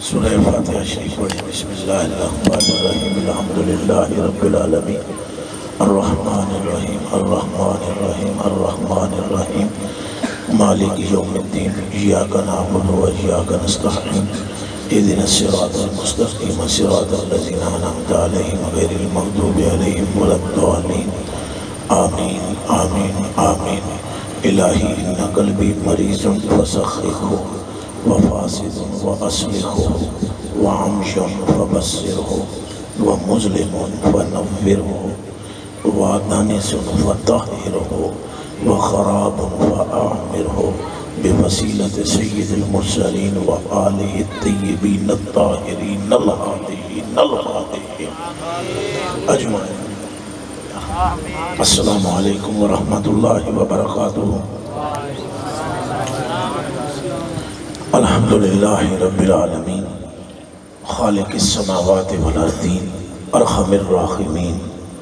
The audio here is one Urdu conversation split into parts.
سورہ فاتحہ شریف پڑھیں۔ بسم اللہ الرحمن الرحیم الحمدللہ رب العالمین الرحمن الرحیم الرحمن الرحیم الرحمن الرحیم مالک یوم الدین ایاک نعبد و ایاک نستعین اهدنا الصراط المستقیم صراط الذین انعمت علیہم غیر المغضوب علیہم ولا الضالین آمین آمین آمین۔ الہی ان قلبی مریض فسخخہ وفاسد وأصلحه وعمش فبصره ومظلم فنوره ودانس فطهره وخراب فأعمره بوسيلة سيد المرسلين وآله الطيبين الطاهرين الهاديين أجمعين۔ السلام علیکم ورحمۃ اللہ وبرکاتہ۔ الحمدللہ رب العالمین خالق السماوات والارضین ارحم الراحمین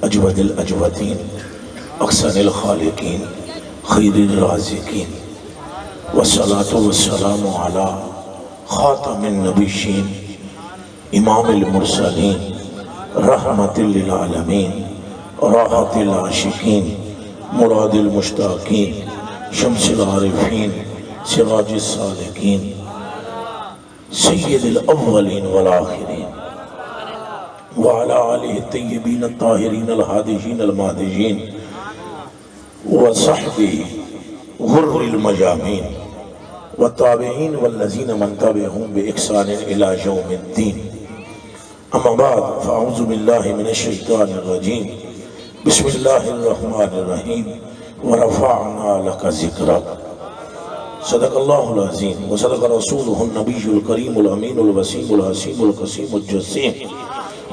اجود الاجودین احسن الخالقین خیر الرازقین والصلاة والسلام علی خاتم النبیین امام المرسلین رحمت للعالمین راحت العاشقین مراد المشتاقین شمس العارفین سراج الصالحین سید الاولین والآخرین وعلى آلہ الطیبین الطاہرین الہادیین المہدیین وصحبہ غر المجامین والتابعین والذین من تبعهم بإحسان إلى یوم الدین۔ اما بعد فاعوذ باللہ من الشیطان الرجیم بسم اللہ الرحمن الرحیم ورفعنا لک ذکرک۔ صدق اللہ العظیم وصدق رسولہ النبی الکریم الامین الوسیم الحسیم القسیم الجسیم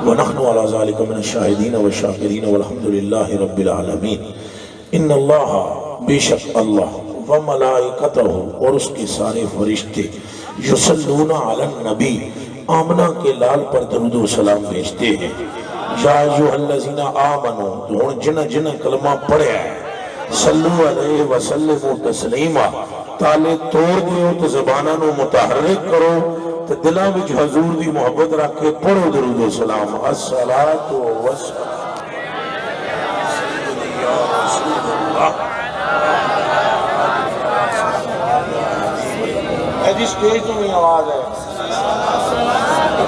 ونحن علی ذالک من الشاہدین والشاکرین والحمدللہ رب العالمین۔ ان اللہ بے شک اللہ وملائکتہ اور اس کے سارے فرشتے یصلون علی النبی آمنہ کے لال پر درود و سلام بھیجتے ہیں۔ یا ایھا الذین آمنوا تو جنہ جنہ کلمہ پڑھے ہیں صلو علیہ وسلم تسلیما تالے توڑ دیو تو زبانہ نو متحرک کرو تو دلہ وچ حضور دی محبت رکھ کے پڑھو درود و سلام۔ الصلاة والسلام سیدی یا رسول اللہ۔ ایدی سٹیج تو نہیں آواز ہے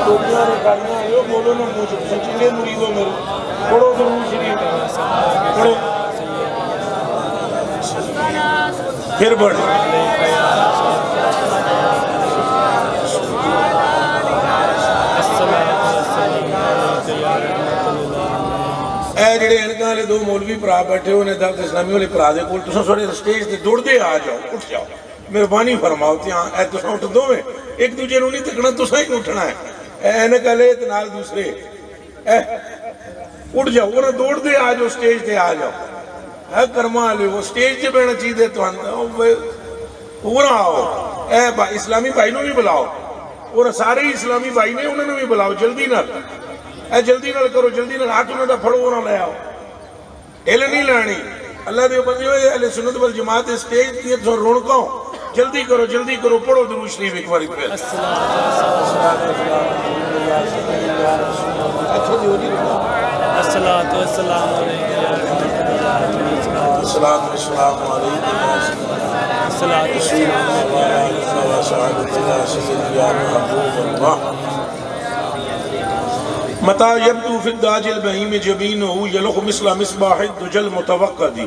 ٹوپیاں نے کرنا ہے یہ بولو نا مجھے سچلے مریدوں میرے پڑھو درود شریف پڑھو پھر بڑھے۔ اے جڑے انکاں والے دو مولوی پرا بیٹھے ہونے دعوت اسلامی والے پرا دے کول تساں سارے سٹیج تے دوڑ دے آ جاؤ اٹھ جاؤ مہربانی فرماؤ تیاں اے تساں اٹھ دو میں ایک دوجے نوں نہیں تکنا تساں ہی اٹھنا ہے۔ اے انک والے تے نال دوسرے اے اٹھ جاؤ انہاں دوڑ دے آ جاؤ سٹیج تے آ جاؤ۔ اے کرما والے وہ سٹیج تے بیٹھنا چاہیے تو پورا آؤ۔ اے اسلامی بھائی نوں بھی بلاؤ اور سارے اسلامی بھائی نے انہوں نے بھی بلاؤ جلدی نال۔ اے جلدی نال کرو جلدی نال ہاتھ انہوں دا پھڑو انہوں لے آؤ ہل نہیں لانی۔ اللہ دے بندے ہوئے اہل سنت والجماعت سٹیج کی تو رونقوں جلدی کرو پڑھو درود شریف ایک باری پھر۔ الصلاة والسلام علیکم الصلاة والسلام علیکم الصلاة والسلام متى يبدو في الداج البهيم جبينه يلخ مثل مصباح الدجى المتوقد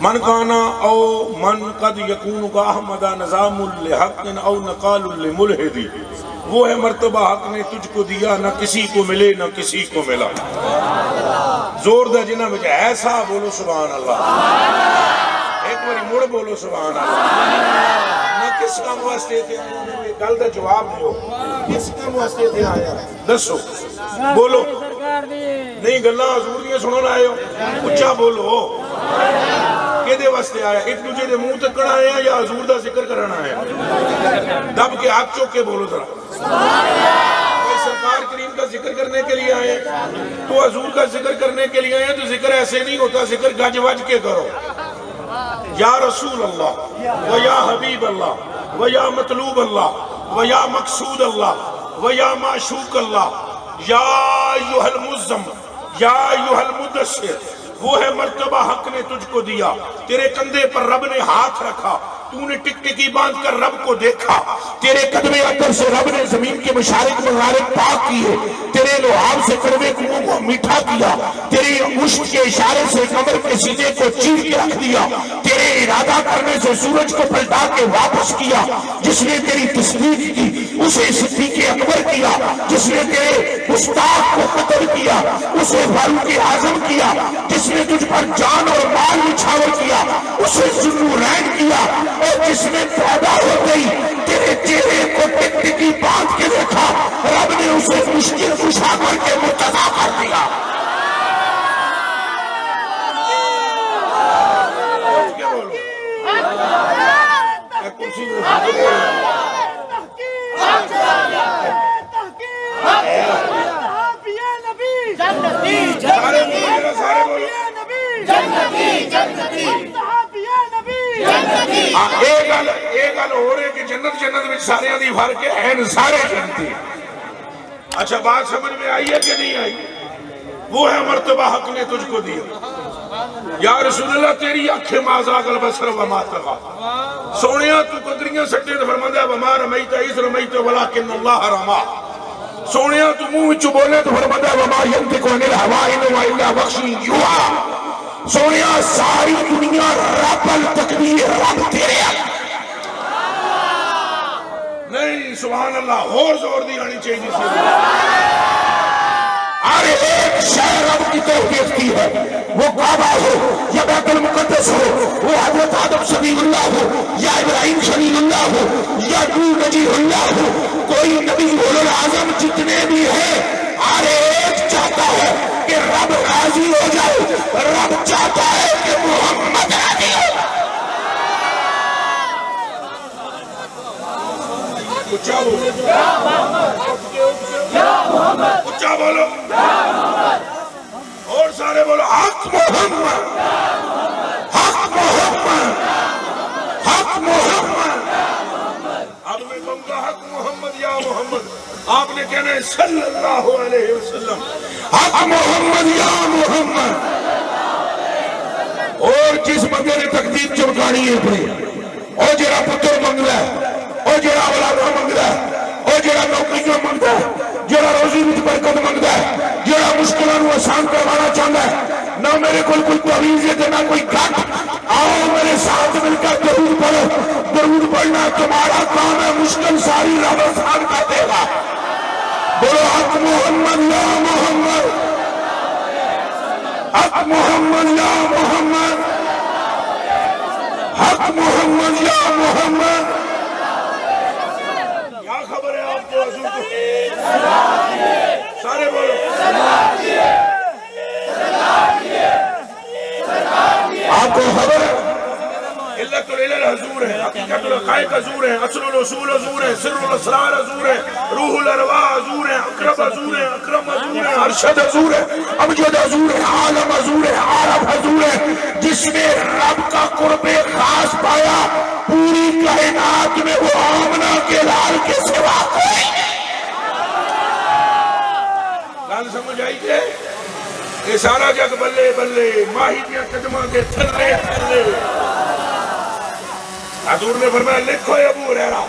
من كان او من قد يكون كأحمد نظام لحق او نقال لملحد وہ ہے مرتبہ حق نے تجھ کو دیا نہ کسی کو ملے نہ کسی کو ملا۔ زور دا جنہ بجا ایسا بولو سبحان اللہ ایک باری مڑ بولو سبحان اللہ۔ نہ کس کام واسطے تھے گل دا جواب دیو کس کام واسطے تھے آیا دسو بولو نہیں گلہ حضور دیاں سنن آئے ہو اچھا بولو کہ دے واسطے آیا ایک دوجہ دے منہ تکڑ آیا یا حضور دا ذکر کرنا آیا دب کے ہاتھ چوک کے بولو ذرا سرکار کریم کا ذکر کرنے کے لیے آئے تو حضور کا ذکر کرنے کے لیے آئے تو ذکر ایسے نہیں ہوتا ذکر گج وج کے کرو یا رسول اللہ و یا حبیب اللہ و یا مطلوب اللہ و یا مقصود اللہ و یا معشوق اللہ یا ایھا المزم یا ایھا المدثر، وہ ہے مرتبہ حق نے تجھ کو دیا، تیرے کندھے پر رب نے ہاتھ رکھا، تو نے ٹکٹکی باندھ کر رب کو دیکھا، تیرے قدم اطہر سے رب نے زمین کے مشارق مغارب پاک کیے، تیرے لحاظ سے کڑوے کنوں کو میٹھا کیا، تیری مشت کے اشارے سے کمر کے سینے کو چیر کے رکھ دیا، تیرے ارادہ کرنے سے سورج کو پلٹا کے واپس کیا، جس نے تیری تصدیق کی اسے صدیق اکبر کیا، جس نے تیرے گستاخ کو قتل کیا اسے فاروق اعظم کیا، جس نے تجھ پر جان اور مال نچھاور کیا اسے ذوالنورین کیا، اور جس نے پیدا ہو گئی تیرے چہرے کو ٹکٹکی باندھ کے دیکھا، رب نے اسے مشکل کشا کر کے مرتضی کر دیا۔ ایک گل ہو رہے کہ جنت جنت میں سارے دی فرق ہے، این سارے جنتی۔ اچھا بات سمجھ میں آئی ہے کہ نہیں آئی؟ وہ ہے مرتبہ حق نے تجھ کو دیا۔ یا رسول اللہ تیری آنکھیں ما زاغ البصر وما طغی، سونیا تو قدریاں سٹے تو فرماندہ ہے وما رمیت اذ رمیت ولکن اللہ رما، سونیا تو منہ وچوں بولے تو فرماندہ ہے وما ینطق عن الہوى ان هو الا وحی یوحی، سونیا ساری دنیا رب التقدیر رب تیرے نہیں، سبحان اللہ، اور زور دی آنی چاہیے سی۔ ہر ایک شہر رب کی توفیق کی ہے، وہ کعبہ ہو یا بیت المقدس ہو، وہ حضرت آدم صلی اللہ ہو یا ابراہیم صلی اللہ ہو یا نوح نجی اللہ ہو، کوئی نبی اولو العظم جتنے بھی ہیں، ہر ایک چاہتا ہے کہ رب راضی ہو جائے، رب چاہتا ہے کہ محمد راضی ہو۔ اچھا بولو، اچھا بولو، اور سارے بولو حق محمد، حق محمد، حق محمد۔ اب میں کہوں گا حق محمد یا محمد، آپ نے کہنا ہے صلی اللہ علیہ وسلم، حق محمد یا محمد۔ اور جس بندے نے تقدیر چمکانی ہے پڑی، اور جڑا پتر منگلا ہے، اور جڑا اولادہ منگلا ہے، اور جڑا نوکریاں منگتا ہے، جڑا روزی وچ برکت منگتا ہے، جڑا مشکلاں نوں آسان کروانا چاہتا ہے، نہ میرے کوئی تعویذ ہے نہ کوئی گھٹ، آؤ میرے ساتھ مل کر درود پڑھو، درود پڑھنا تمہارا کام ہے، مشکل ساری رب آسان کر دے گا۔ بولو حق محمد یا محمد، حق محمد یا محمد، حق محمد یا محمد۔ کیا خبر ہے آپ کو حضور کو؟ سارے بولو آپ کو خبر ہے؟ علت العلل حضور ہے، حقیقت الحقائق حضور ہے، اصل الاصول حضور ہے، سر الاسرار حضور ہے، روح الارواح حضور ہے، اقرب حضور ہے، اکرم حضور ہے، ارشد حضور ہے، امجد حضور ہے، عالم حضور ہے، عارف حضور ہے۔ جس نے رب کا قرب خاص پایا پوری کائنات میں وہ آمنہ کے لال کے سوا کوئی نہیں۔ گل سمجھ آئی کہ یہ سارا جگ بلے بلے ماہی دیا قدمہ کے تھلے تھلے۔ حضور نے فرمایا لکھو ابو ہریرہ،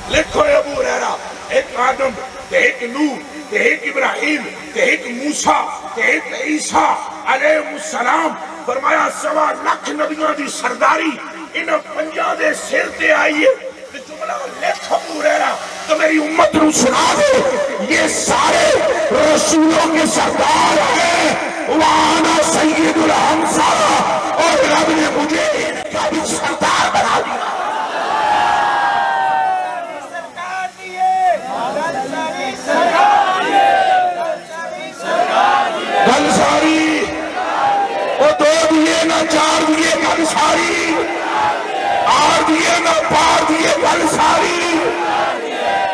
لکھو ابو ہریرہ، ایک آدم تے ایک نوح تے ایک ابراہیم تے ایک موسیٰ تے ایک عیسیٰ علیہ السلام، فرمایا سوا لکھ نبیوں دی سرداری انہاں پنجاں دے سر تے آئیے، تے جملہ لکھ ابو ہریرہ تو میری امت نو سنا دے، یہ سارے رسولوں کے سردار ہیں، وَأَنَا سَيِّدُ الْأَنصَارِ، اور رب نے مجھے ان کا بھی سردار بنا دیا۔ گل ساری وہ دو دیے نہ چار دیے، گل ساری آر دیے نہ پار دیے، گل ساری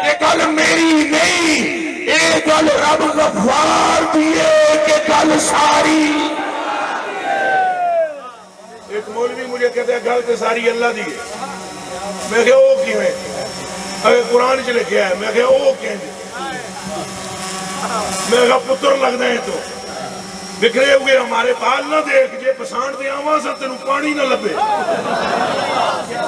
یہ گل میری نہیں، یہ گل رب غفار دیے کہ گل ساری۔ ایک مولوی مجھے کہتے ہیں گل تو ساری اللہ دی ہے، میں کہ وہ کیوں ہے؟ اگر قرآن چ لکھیا ہے میں کہا وہ کہیں میں کہا پتر لگتا ہے تو بکھرے ہوئے ہمارے بال نہ دیکھ جے پسان دے آواں سا تینوں پانی نہ لبے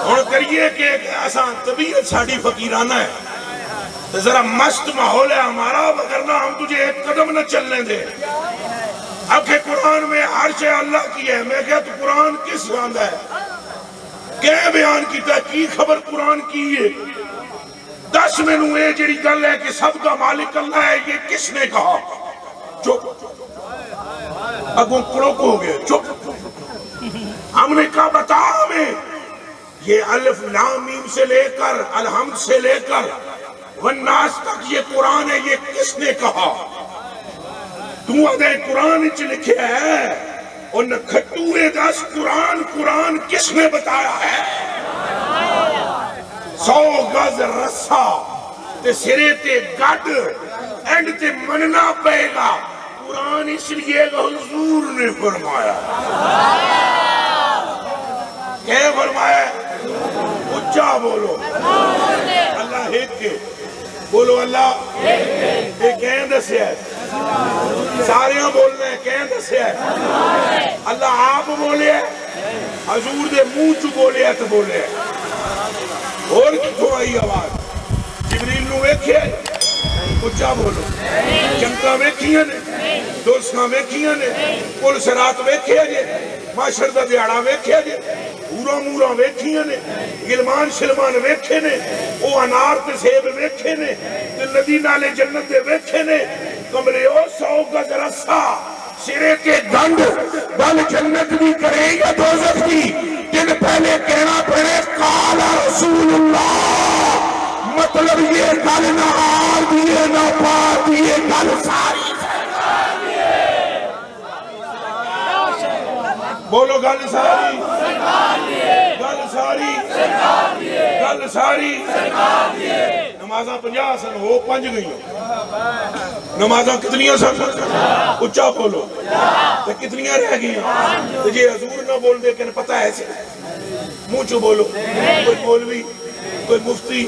ہن کریے کہ آسان طبیعت ساڑی فقیرانہ ہے ذرا مست ماحول ہے ہمارا وگرنہ ہم تجھے ایک قدم نہ چلنے دیں اب کہ قرآن میں عرش اللہ کی ہے میں کہا تو قرآن کس باندھا ہے کیا بیان کیتا کی خبر قرآن کی ہے 10 منوں اے جڑی گل ہے کہ سب کا مالک اللہ ہے یہ کس نے کہا چپ اگوں کڑک ہو گئے چپ ہم نے کہا بتا ہمیں یہ الف لام میم سے لے کر الحمد سے لے کر والناس تک یہ قرآن ہے یہ کس نے کہا تو اگر قرآن چ لکھے ہے اور نہ کھٹوئے 10 قرآن کس نے بتایا ہے 100 گز رسا تے سرے تے گڈ اینڈ تے مننا پے گا قرآن اس لیے حضور نے فرمایا کیا فرمایا اچھا بولو اللہ ایک کے بولو اللہ ایک کہیں دسیا ہے ساریاں بولنے ہیں کہیں دسیا ہے اللہ آپ بولے ہے حضور دے منہ چ بولے ہے تو بولے ہے اور کتوں آئی آواز جبریل نو ویکھے اچھا بولو جنگاں ویکھیاں نے دوستاں ویکھیاں نے پل صراط ویکھیا جے معاشر دا دیہاڑا ویکھیا جے پورا مورا ویکھیاں نے گلمان شلمان ویکھے نے او انار تے سیب ویکھے نے تے ندی نالے جنت دے ویکھے نے کمرے او 100 گز رسا سرے کے گنڈ گل جنت بھی کرے یا دوزخ بھی جن پہلے کہنا پڑے قال رسول اللہ مطلب یہ گل نہ آر دیئے نہ پار دیئے گل ساری بولو گل ساری گل ساری گل ساری نمازاں 50 سن ہو 5 گئیں نمازاں کتنیاں سن اچھا بولو تو کتنیاں رہ گئیں تو یہ حضور نہ بول دے کہ پتہ ہے سے منہ چو بولو کوئی مولوی کوئی مفتی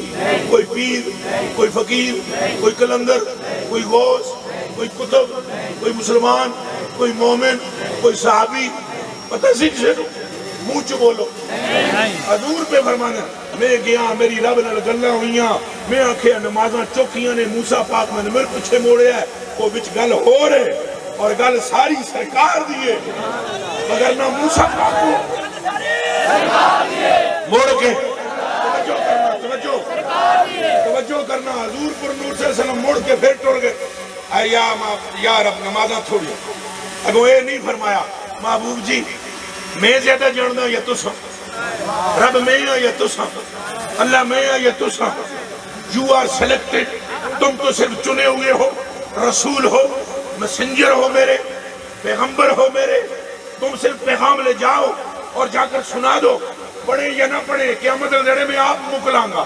کوئی پیر کوئی فقیر کوئی کلندر کوئی غوث کوئی کتب کوئی مسلمان کوئی مومن کوئی صحابی پتہ سکھ سے منہ چو بولو حضور پہ فرمانا میں گیا میری رب نال گلاں ہوئیاں میں آنکھیں نمازاں چوکیاں نے موسیٰ پاک میں میرے پچھے موڑے ہے وہ بچ گل ہو رہے اور گل ساری سرکار دیئے مگر نہ موسیٰ پاک کو موڑ کے توجہ کرنا حضور پر نور صلی اللہ علیہ وسلم موڑ کے پھر ٹوڑ گئے اے یا رب نمازاں تھوڑی اگو اے نہیں فرمایا محبوب جی میں زیادہ جاننا یا تساں رب میں یا تساں اللہ میں یا تساں you are selected تم تو صرف چنے ہوئے ہو رسول ہو مسنجر ہو میرے پیغمبر ہو میرے تم صرف پیغام لے جاؤ اور جا کر سنا دو پڑھے یا نہ پڑھے قیامت دے میں آپ مکلاں گا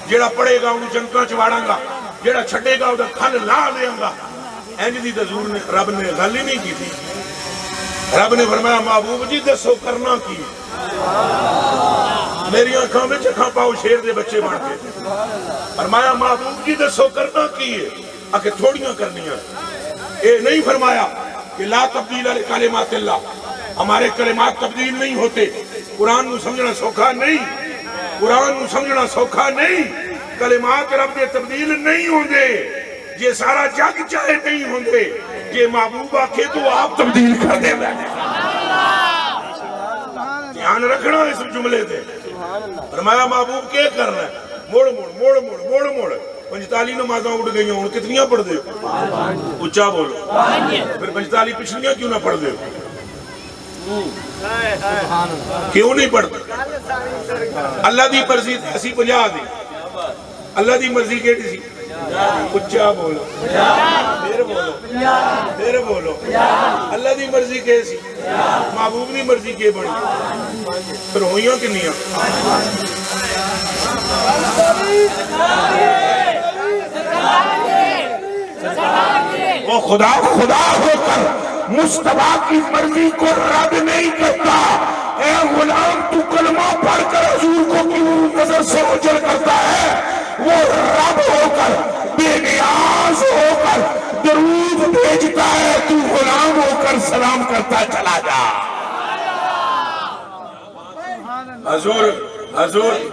جیڑا پڑھے گا انہوں جنکاں چواڑاں گا جیڑا چھڑے گا ادھر کھل لا دیں گا اینج دی حضور نے رب نے غلی نہیں کی تھی رب نے فرمایا محبوب جی دسو کرنا کی میری آنکھاں میں چکھاں پاؤ شیر دے بچے بن کے فرمایا محبوب جی دسو کرنا کی ہے آکے تھوڑیاں کرنیاں اے نہیں فرمایا کہ لا تبدیل علی کلمات اللہ ہمارے کلمات تبدیل نہیں ہوتے قرآن نو سمجھنا سوکھا نہیں قرآن نو سمجھنا سوکھا نہیں کلمات رب دے تبدیل نہیں ہوں دے یہ سارا جگ چاہے نہیں ہوں دے یہ محبوب آکھے تو آپ تبدیل کر دے دھیان رکھنا اس جملے دے فرمایا محبوب کیا کرنا ہے موڑ موڑ موڑ موڑ موڑ موڑ 45 نمازاں اٹھ گئی ہوں کتنیاں پڑھ دے اچھا بولو پھر 45 پچھلیاں کیوں نہ پڑھ دے کیوں نہیں پڑھتے اللہ دی مرضی ایسی 50 دی اللہ دی مرضی کیڑی سی اچھا بولو پھر بولو اللہ دی مرضی کے سی محبوب دی مرضی کے بڑی پھر ہوئیاں کنیاں وہ خدا ہو کر مصطفیٰ کی مرضی کو رد نہیں کرتا اے غلام تو کلمہ پڑھ کر حضور کو کیوں نظر سے اوجھل کرتا ہے؟ وہ رب ہو کر بے نیاز ہو کر درود بھیجتا ہے، تو غلام ہو کر سلام کرتا چلا جا۔ حضور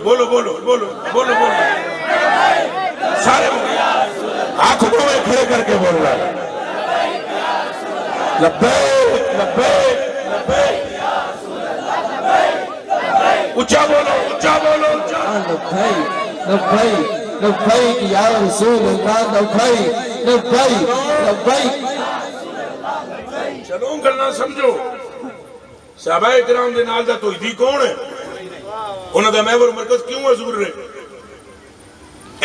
بولو بولو بولو بولو بولو سارے ہاتھ میں کھڑے کر کے بول رہا ہے لبیک لبیک لبیک اچھا بولو اچھا بولو لبیک لبیک لبیک یا رسول اللہ، لبیک لبیک لبیک۔ چلو گلنا سمجھو، صحابہ کرام دے نال دا توحیدی کون ہے؟ انہاں دا محور مرکز کیوں حضور رہے؟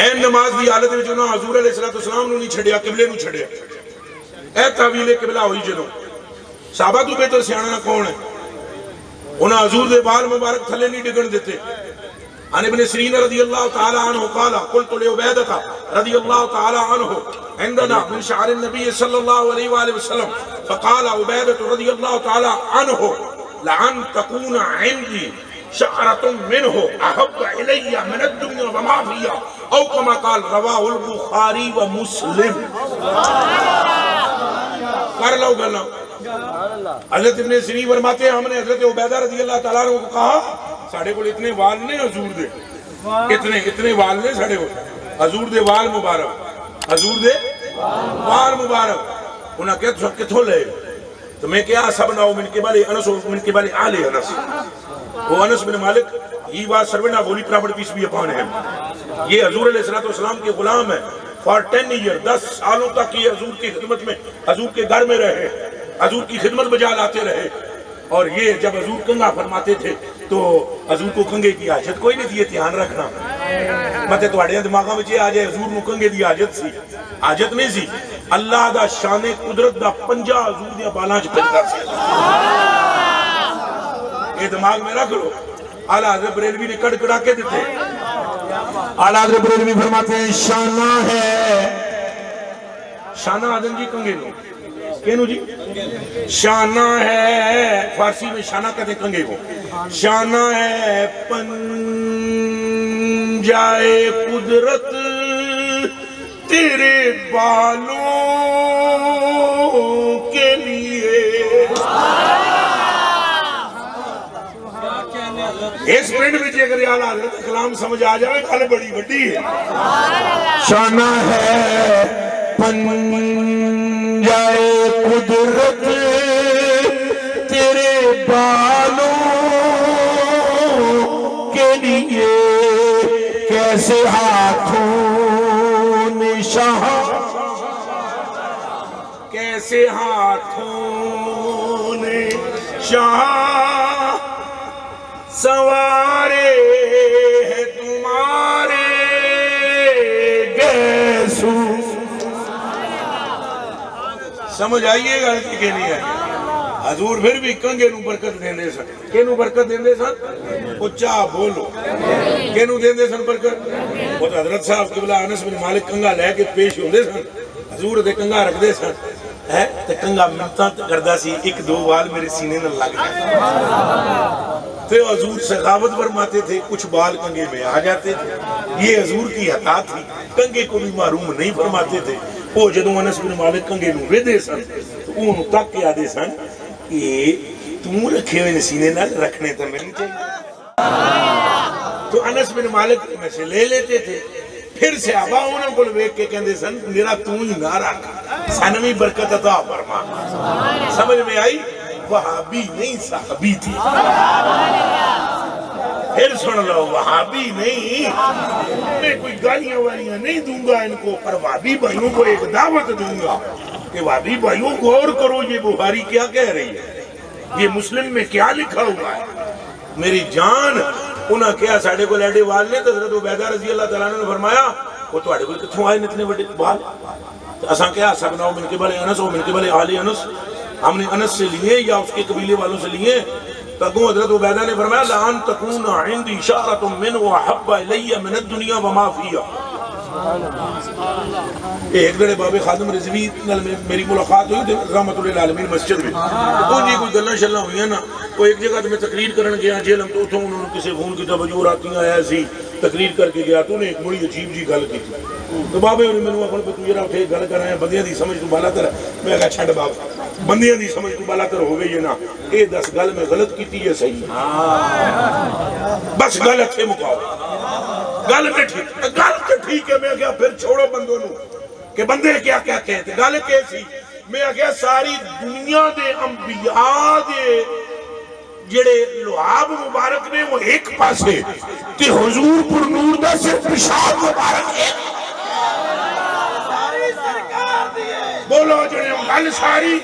این نماز دی حالت میں انہاں حضور علیہ السلام نو نہیں چھڑیا، قبلے نو چھڑیا۔ اے تعویل قبلہ ہوئی جدوں صحابہ تو بہتر سیاںا کون ہے؟ انہاں حضور دے بال مبارک تھلے نہیں ڈگن دیتے۔ عن ابن سیرین رضی اللہ تعالی عنہ قال قلت لعبیدہ رضی اللہ تعالی عنہ عندنا من شعر النبی صلی اللہ علیہ وآلہ وسلم فقال عبیدہ رضی اللہ تعالی عنہ لعن تکون عندی شعرۃ منہ احب الی من الدنیا وما فیہا او کما قال رواہ البخاری و مسلم۔ کر لو گلنا، حضرت ابن سیرین فرماتے ہیں ہم نے حضرت عبیدہ رضی اللہ تعالیٰ عنہ کو کہا ساڑھے کو اتنے وال نے حضور دے، اتنے وال نے ساڑھے کو حضور دے وال مبارک، حضور دے وال مبارک۔ انہاں کہتے ہیں کتھو لے؟ تو میں کیا سبناو من قبل انس و من قبل آل انس۔ وہ انس بن مالک یہ بات سرونا ہولی پراپرٹی پیس بھی اپان ہے، یہ حضور علیہ السلام کے غلام ہے۔ فار 10 ایئر 10 سالوں تک یہ حضور کی خدمت میں، حضور کے گھر میں رہے، حضور کی خدمت بجا لاتے رہے۔ اور یہ جب حضور کنگا فرماتے تھے تو حضور کو کنگے کی حاجت کوئی نہیں تھی، یہ دھیان رکھنا مت تواڈے دماغاں وچ یہ آ جائے حضور نو کنگے دی حاجت سی، حاجت نہیں سی۔ اللہ دا شان قدرت دا پنجا حضور دے بالاں وچ پھردا سی۔ یہ دماغ میں رکھ لو۔ اعلیٰ حضرت بریلوی نے کڑ کڑا کے دیتے، اعلیٰ حضرت بریلوی فرماتے ہیں شانہ ہے، شانہ آدم جی کنگے لو کینو جی شانہ ہے، فارسی میں شانہ کہتے ہیں کنگے کو، شانہ ہے پنجائے قدرت تیرے بالوں کے لیے۔ اس پرنٹ میں جی اگر اعلیٰ حضرت کلام سمجھ آ جائے گل بڑی بڑی ہے۔ شانہ ہے پنجائے قدرت تیرے بالوں کے لیے، کیسے ہاتھوں نے شاہ، کیسے ہاتھوں نے شاہ سوارے ہیں تمہارے گیسو۔ سمجھ آئیے گا کہ نہیں آئیے؟ حضور پھر بھی کنگے نو برکت دیندے سن، کینو برکت دیندے سن؟ اچھا بولو، کینو دیندے سن برکت؟ وہ حضرت صاحب قبلہ انس بن مالک کنگا لے کے پیش ہوندے سن، حضور دے کنگا رکھ دے سن، تے کنگا منتاں کردہ سی ایک دو وال میرے سینے نہ لگ جائے۔ تو حضور سخاوت فرماتے تھے، کچھ بال کنگے میں آ جاتے تھے، یہ حضور کی عطا تھی، کنگے کو بھی معروم نہیں فرماتے تھے۔ وہ جدوں انس بن مالک کنگے نو وے دے سن تو انہوں تک کے آدھے سن کہ تم رکھے ہوئے سینے نہ رکھنے تو ملنی چاہیے۔ تو انس بن مالک میں سے لے لیتے تھے، پھر صحابہ انہوں کو ویک کے کہندے سن میرا تو ہی نہ رکھ، سانوی برکت عطا فرما۔ سمجھ میں آئی؟ وہابی نہیں صحابی تھی۔ پھر سن لو، وہابی نہیں، میں کوئی گالیاں والیاں نہیں دوں گا ان کو، پر وہابی بھائیوں کو ایک دعوت دوں گا کہ وہابی بھائیوں غور کرو یہ بخاری کیا کہہ رہی ہے، یہ مسلم میں کیا لکھا ہوا ہے۔ میری جان انہاں کیا ساڑھے کو لیڈے وال نے، تو حضرت عبیدہ رضی اللہ تعالیٰ نے فرمایا وہ تو آڑے کو کتھوں آئے اتنے بڑے بال؟ تو اساں کیا سبناو من قبل انس و من قبل آل انس، ہم نے انس سے لیے یا اس کے قبیلے والوں سے لیے؟ تکوں حضرت عبیدہ نے فرمایا لعن تکون عندی شعرۃ من وحب الی من الدنیا وما فیہا، ایک دڑے بابے خادم رضوی نال میری ملاقات ہوئی رحمت اللہ عالمین مسجد میں وہ جی کوئی گلاں شلاں ہوئی نا وہ ایک جگہ میں تقریر کرن گیا جیلم تو اتوں انہوں نے کسی فون کی توجہ راتی آیا سی تقریر کر کے گیا تو انہیں ایک بڑی عجیب جی گل کی تو بابے انہیں میں نے اپنے پہ تو یہ اٹھے گل کر رہے ہیں بندیاں دی سمجھ تو بالا تر میں کہا چھڑ باب بندیاں دی سمجھ تو بالا تر ہو گئی ہے نا اے 10 گل میں غلط کیتی ہے صحیح بس گل اچھے مکاؤ گل تو ٹھیک ہے میں کہا پھر چھوڑو بندوں نو کہ بندے کیا کہتے ہیں گل کیسی میں کہا ساری دنیا دے انبیاء دے جڑے لعاب مبارک نے وہ ایک پاسے تے حضور پر نور دا صرف پیشاب مبارک ہے بولو جڑے گل ساری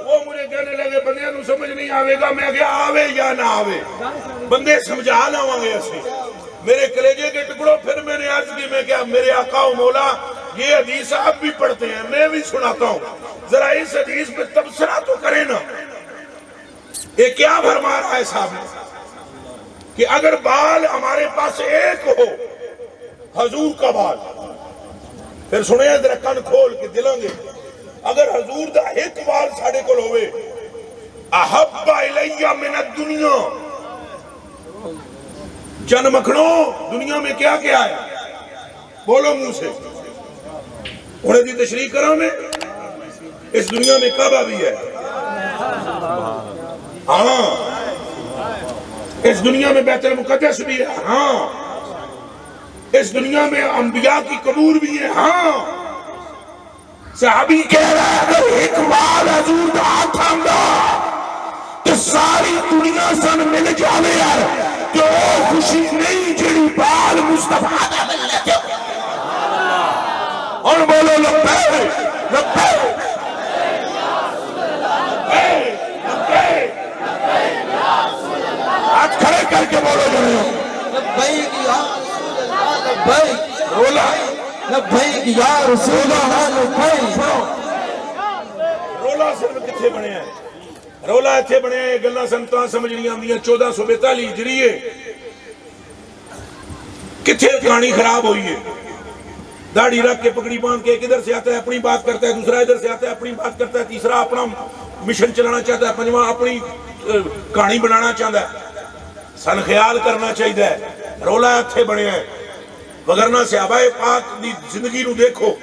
وہ مجھے کہنے لگے بندے نو سمجھ نہیں آوے گا میں کہا آوے یا نہ آوے بندے سمجھا لاواں گے اسے میرے کلیجے کے ٹکڑوں پھر میں نے عرض کی میں کہا میرے آقا و مولا یہ حدیث آپ بھی پڑھتے ہیں میں بھی سناتا ہوں ذرا اس حدیث پہ تبصرہ تو کریں نا یہ کیا فرما رہا ہے صاحب نے کہ اگر بال ہمارے پاس ایک ہو حضور کا بال پھر سنیں ذرا کن کھول کے دلوں گے اگر حضور دا ایک بال ساڑھے کو ہوئے احب الیہ من الدنیا جن مکھنوں دنیا میں کیا کیا ہے بولو منہ سے انہیں دی تشریح کروں میں اس دنیا میں کعبہ بھی ہے ہاں اس دنیا میں بیت المقدس بھی ہے ہاں اس دنیا میں انبیاء کی قبور بھی ہے ہاں صحابی کہہ رہا ہے اگر ایک بار حضور دا ہاتھ آنگا تو ساری دنیا سن مل جاوے یار کہ وہ خوشی نہیں جڑی بال مصطفیٰ دا ملنے کے اور بولو لبیک لبیک ہاتھ کھڑے کر کے بولو جنہوں لبیک یا رسول اللہ لبیک رولا لبیک یا رسول اللہ لبیک رولا صرف کتھے بنے ہیں رولا اتھے بنے ہیں گلہ سنتان سمجھ نہیں آمدی ہیں 1442 ہجریے کتھے کہانی خراب ہوئی ہے داڑھی رکھ کے پکڑی باندھ کے ایک ادھر سے آتا ہے اپنی بات کرتا ہے دوسرا ادھر سے آتا ہے اپنی بات کرتا ہے تیسرا اپنا مشن چلانا چاہتا ہے پنجواں اپنی کہانی بنانا چاہتا ہے سن خیال کرنا چاہیے رولا اتھے بنے ہیں وگرنہ صحابہ پاک دی زندگی نو دیکھو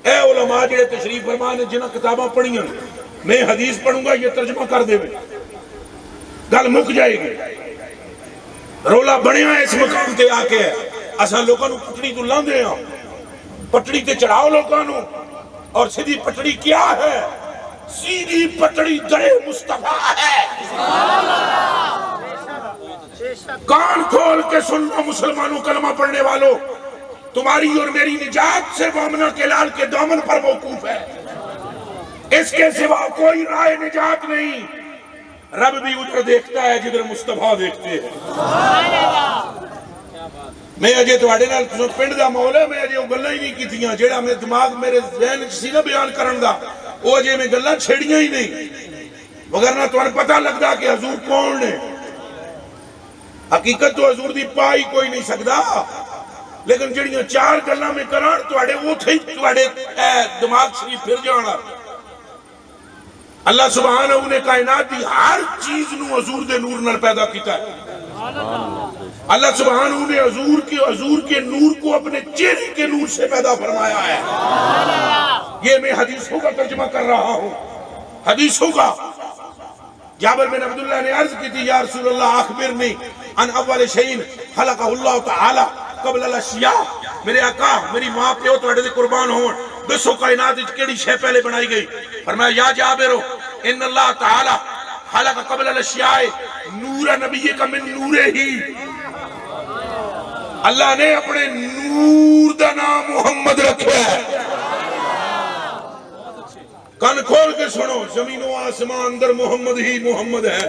اے علماء جڑے تشریف فرما نے جنہ کتاباں پڑھی ہیں میں حدیث پڑھوں گا یہ ترجمہ کر دے گل مک جائے گی رولا بنیا اس مقام تے آ کے اساں لوگاں نو پٹڑی تو لاندے ہاں پٹڑی تے چڑھاؤ لوگاں نو اور سیدھی پٹڑی کیا ہے سیدھی پٹڑی درے مصطفیٰ ہے کان کھول کے سننا مسلمانوں کلمہ پڑھنے والوں تمہاری اور میری نجات سے مومنہ کے لال کے دامن پر موقوف ہے اس کے سوا کوئی رائے نجات نہیں رب بھی ادھر دیکھتا ہے جدھر مصطفیٰ دیکھتے ہیں میں اجے تواڈے نال پنڈ دا ماحول ہے میں اجے وہ گلاں ہی نہیں کیتیاں جیڑا میں دماغ میرے ذہن وچ سی نا بیان کرن دا وہ اجے میں گلاں چھڑیاں ہی نہیں وگرنہ تمہیں پتہ لگدا کہ حضور کون نے حقیقت تو حضور دی پائی کوئی نہیں سکدا لیکن جڑیاں 4 گلاں میں کران تواڈے اوتھے ہی تواڈے دماغ شریف پھر جانا اللہ سبحانہ نے کائنات دی ہر چیز نو حضور دے نور نال پیدا کیتا ہے اللہ سبحانہ نے حضور کے نور کو اپنے چہرے کے نور سے پیدا فرمایا ہے یہ میں حدیثوں کا ترجمہ کر رہا ہوں حدیثوں کا جابر بن عبداللہ نے عرض کی تھی یا رسول اللہ اخبرنی ان اول شیء خلقہ اللہ تعالی قبل الاشیاء میرے آقا میری ماں پیو تواڈے دے قربان ہون دسو کائنات وچ کیڑی شے پہلے بنائی گئی فرمایا یا جابر ان اللہ تعالی خلق قبل الاشیاء نور نبی کا من نورے ہی اللہ نے اپنے نور دا نام محمد رکھا ہے کان کھول کے سنو زمین و آسمان اندر محمد ہی محمد ہے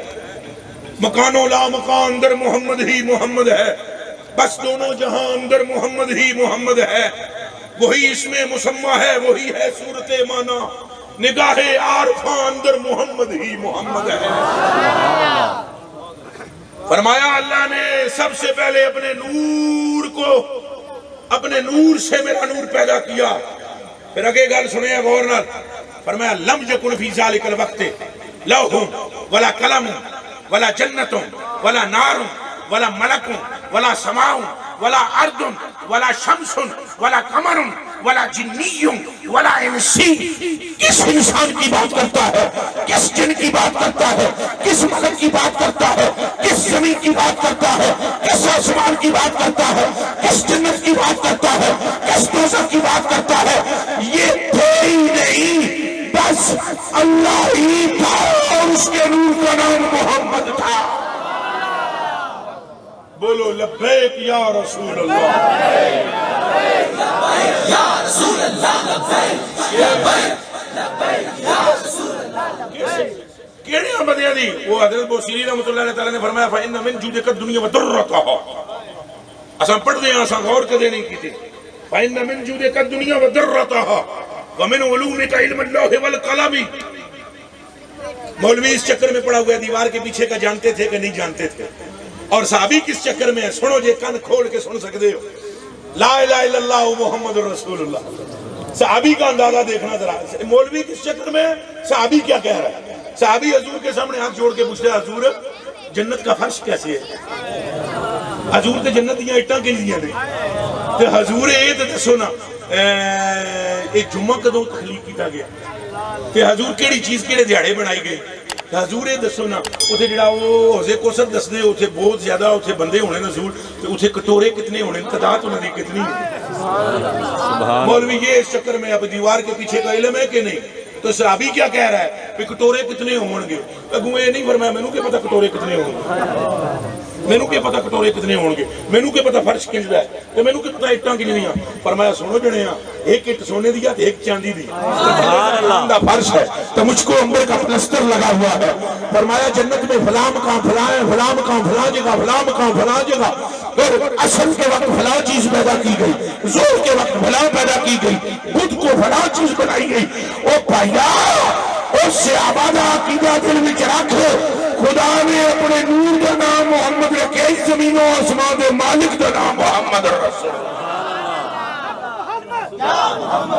مکان و لا مکان اندر محمد ہی محمد ہے بس دونوں جہاں اندر محمد ہی محمد ہے وہی اسم مسمى ہے وہی ہے صورت معنی نگاہ عارفاں اندر محمد ہی محمد ہے فرمایا اللہ نے سب سے پہلے اپنے نور سے میرا نور پیدا کیا. پھر اگے گل سنے غور نال. فرمایا لم یکن فی ذالک الوقت لوح ولا قلم ولا جنت ولا نار ولا ملک ولا سماء ولا ارض ولا شمس ولا قمر ولا جنی ولا انسی. کس انسان کی بات کرتا ہے؟ کس جن کی بات کرتا ہے؟ کس ملک کی بات کرتا ہے؟ کس زمین کی بات کرتا ہے؟ کس آسمان کی بات کرتا ہے؟ کس جنت کی بات کرتا ہے؟ کس دوزخ کی بات کرتا ہے؟ یہ تھے ہی نہیں، بس اللہ ہی تھا اور اس کے نور کا نام محمد تھا. بولو لبیک یا رسول اللہ. کیڑیاں بدیاں دی؟ وہ حضرت بوسیری رحمۃ اللہ علیہ تعالیٰ نے فرمایا فَإِنَّ مِن جُودِكَ الدُّنْيَا وَضَرَّتَهَا. اساں پڑھ دے اساں غور کدے نہیں کیتے. فَإِنَّ مِن جُودِكَ الدُّنْيَا وَضَرَّتَهَا وَمِنْ عُلُومِكَ عِلْمُ اللَّوْحِ وَالْقَلَمِ. مولوی اس چکر میں پڑا ہوا ہے دیوار کے پیچھے کا جانتے تھے کہ نہیں جانتے تھے؟ اور صحابی کس چکر میں ہے؟ سنو جے کن کھول کے سن سکتے ہو. لا الہ الا اللہ محمد رسول اللہ. صحابی کا اندازہ دیکھنا ذرا. مولوی کس چکر میں ہے؟ صحابی کیا کہہ رہا ہے؟ صحابی حضور کے سامنے ہاتھ جوڑ کے پوچھ رہے حضور جنت کا فرش کیسے ہے؟ حضور تے جنت دیا اٹاں کیسے ہیں؟ تے حضور اے تے دسو نا ایک جمعہ کدوں تخلیق کیتا گیا؟ تے حضور کیڑی چیز کیڑے دیہاڑے بنائی گئی؟ تے حضور اے دسو نا اوتھے جڑا او حوض کوثر دسدے اوتھے بہت زیادہ اوتھے بندے ہونے حضور تے اوتھے کٹورے کتنے ہونے؟ تعداد انہاں دی کتنی ہے؟ مولوی یہ اس چکر میں اب دیوار کے پیچھے کا علم ہے کہ نہیں؟ تو صحابی کیا کہہ رہا ہے کہ کٹورے کتنے ہوں گے؟ اگوں یہ نہیں فرمایا مینوں کیا پتہ کٹورے کتنے ہوں گے، مینوں کیا پتہ کٹورے کتنے ہوں گے، مینوں کیا پتہ فرش کنجدا ہے تے مینوں کیا پتہ اٹاں کنجدیاں. فرمایا سنو جنے ہاں ایک اٹ سونے دی ہے تے ایک چاندی دی. سبحان اللہ. فرش ہے تو مجھ کو امبر کا پلسٹر لگا ہوا ہے. فرمایا جنت میں فلاں مقام فلاں ہے، فلاں مقام فلاں جگہ، فلاں مقام فلاں جگہ. اور عصر کے وقت فلاں چیز پیدا کی گئی، ظہر کے وقت فلاں پیدا کی گئی، بدھ کو فلاں چیز بنائی گئی. او بھائیا اس سے آبادہ عقیدہ دل میں رکھ. خدا نے اپنے نور کا نام محمد رکھے، زمین و آسمان دے مالک کا نام محمد رسول اللہ.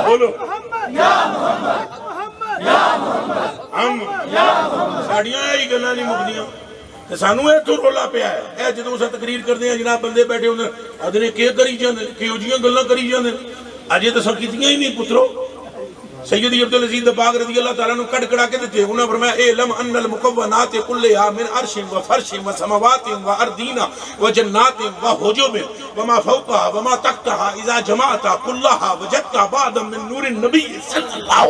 بولو ہم ساڑیاں ہی گلاں نہیں مکدیاں تے سانوں اے تو رولا پیا ہے. اے جدوں اساں تقریر کردے ہیں جناب بندے بیٹھے ہوندے ادنے کی کری جاندے کیہو جیاں گلاں کری جاندے اجے تے سب کیتیاں ہی نہیں پترو. سیدی عبدالعزیز دباغ رضی اللہ تعالیٰ نے کڑ کڑا کے دیتے ہیں. انہوں نے فرمایا اعلم ان المکونات کلھا من عرش و فرش و سماوات و ارضین و جنات و حجب وما فوقها وما تحتها اذا جمعت كلها وجدت بعضا من نور النبي صلی اللہ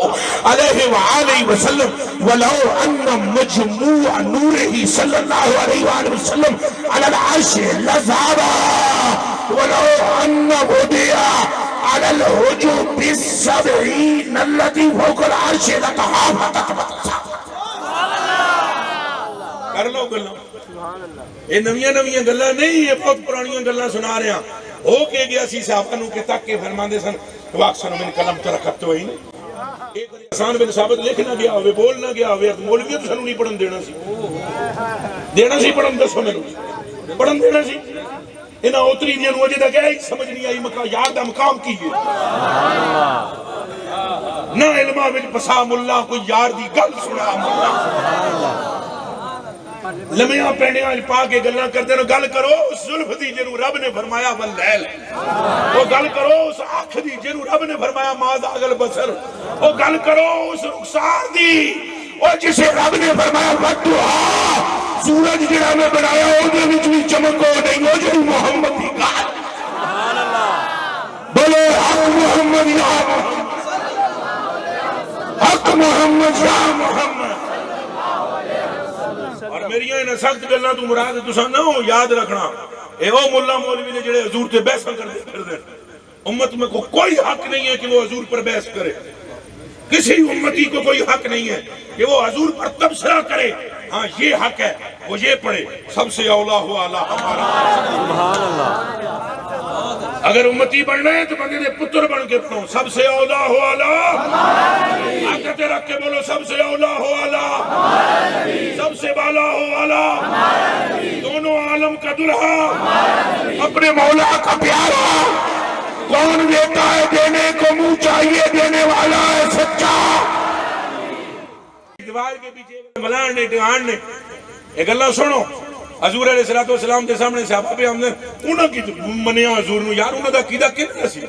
علیہ وآلہ وسلم ولو ان مجموع نوره صلی اللہ علیہ وآلہ وسلم على العرش لذهب ولو ان بدیا على الهجوم بالسبعين التي فوق العرش لتحافتت بطسا. کر لو گلاں یہ نویاں نویاں گلاں نہیں، یہ بہت پرانیاں گلاں سنا رہے ہیں. ہو کے گیا سی صحابہ نو کہ تک کے فرماندے سن واقسن من قلم ترکت ہوئی نہیں. ایک حسان بن ثابت لکھنا گیا ہوئے بولنا گیا ہوئے مولوی تو سنوں نہیں پڑھن دینا سی پڑھن دسو میں پڑھن دینا سی. انہاں اوتری دیاں نو اجے تک ہی سمجھ نہیں آئی یار دا مقام کی ہے. نہ علماں وچ پسا ملا کوئی یار دی گل سنا ملا لمیاں پینیاں پا کے گلاں کرتے نو. گل کرو اس زلف دی جنوں رب نے فرمایا واللیل. وہ گل کرو اس آنکھ دی جنوں رب نے فرمایا ما زاغ البصر. وہ گل کرو اس رخسار دی اور جسے رب نے فرمایا والضحیٰ. سورج جڑا میں بنایا او دے وچ بھی چمک ہو نہیں ہو جڑی محمد دی گل. سبحان اللہ. بولو حق محمد یا محمد، حق محمد یا محمد. اور میریاں انہاں سخت گلاں تو مراد تساں نہ ہو یاد رکھنا. اے او مولا مولوی نے جڑے حضور تے بحثاں کردے پھردے. امت میں کوئی حق نہیں ہے کہ وہ حضور پر بحث کرے. کسی امتی کو کوئی حق نہیں ہے کہ وہ حضور پر تبصرہ کرے. ہاں یہ حق ہے وہ یہ پڑھے سب سے اولا ہوا اللہ ہمارا. سبحان اللہ. اگر امتی بننا ہے تو بندے دے پتر بن کے بنو. سب سے اولا ہو اعلیٰ, آقت رکھ کے بولو سب سے اولا ہو اعلیٰ, سب سے بالا ہو اعلیٰ, دونوں عالم کا دلہا, اپنے مولا کا پیارا. کون دیتا ہے دینے کو منہ چاہیے دینے والا ہے سچا. دیوار کے پیچھے ملان نے ٹہان نے ایک اللہ سنو. حضور علیہ السلام کے سامنے صحابہ پہ ہم نے انہاں کی منیا حضور نو یار انہاں دا قیدہ کتنا سی.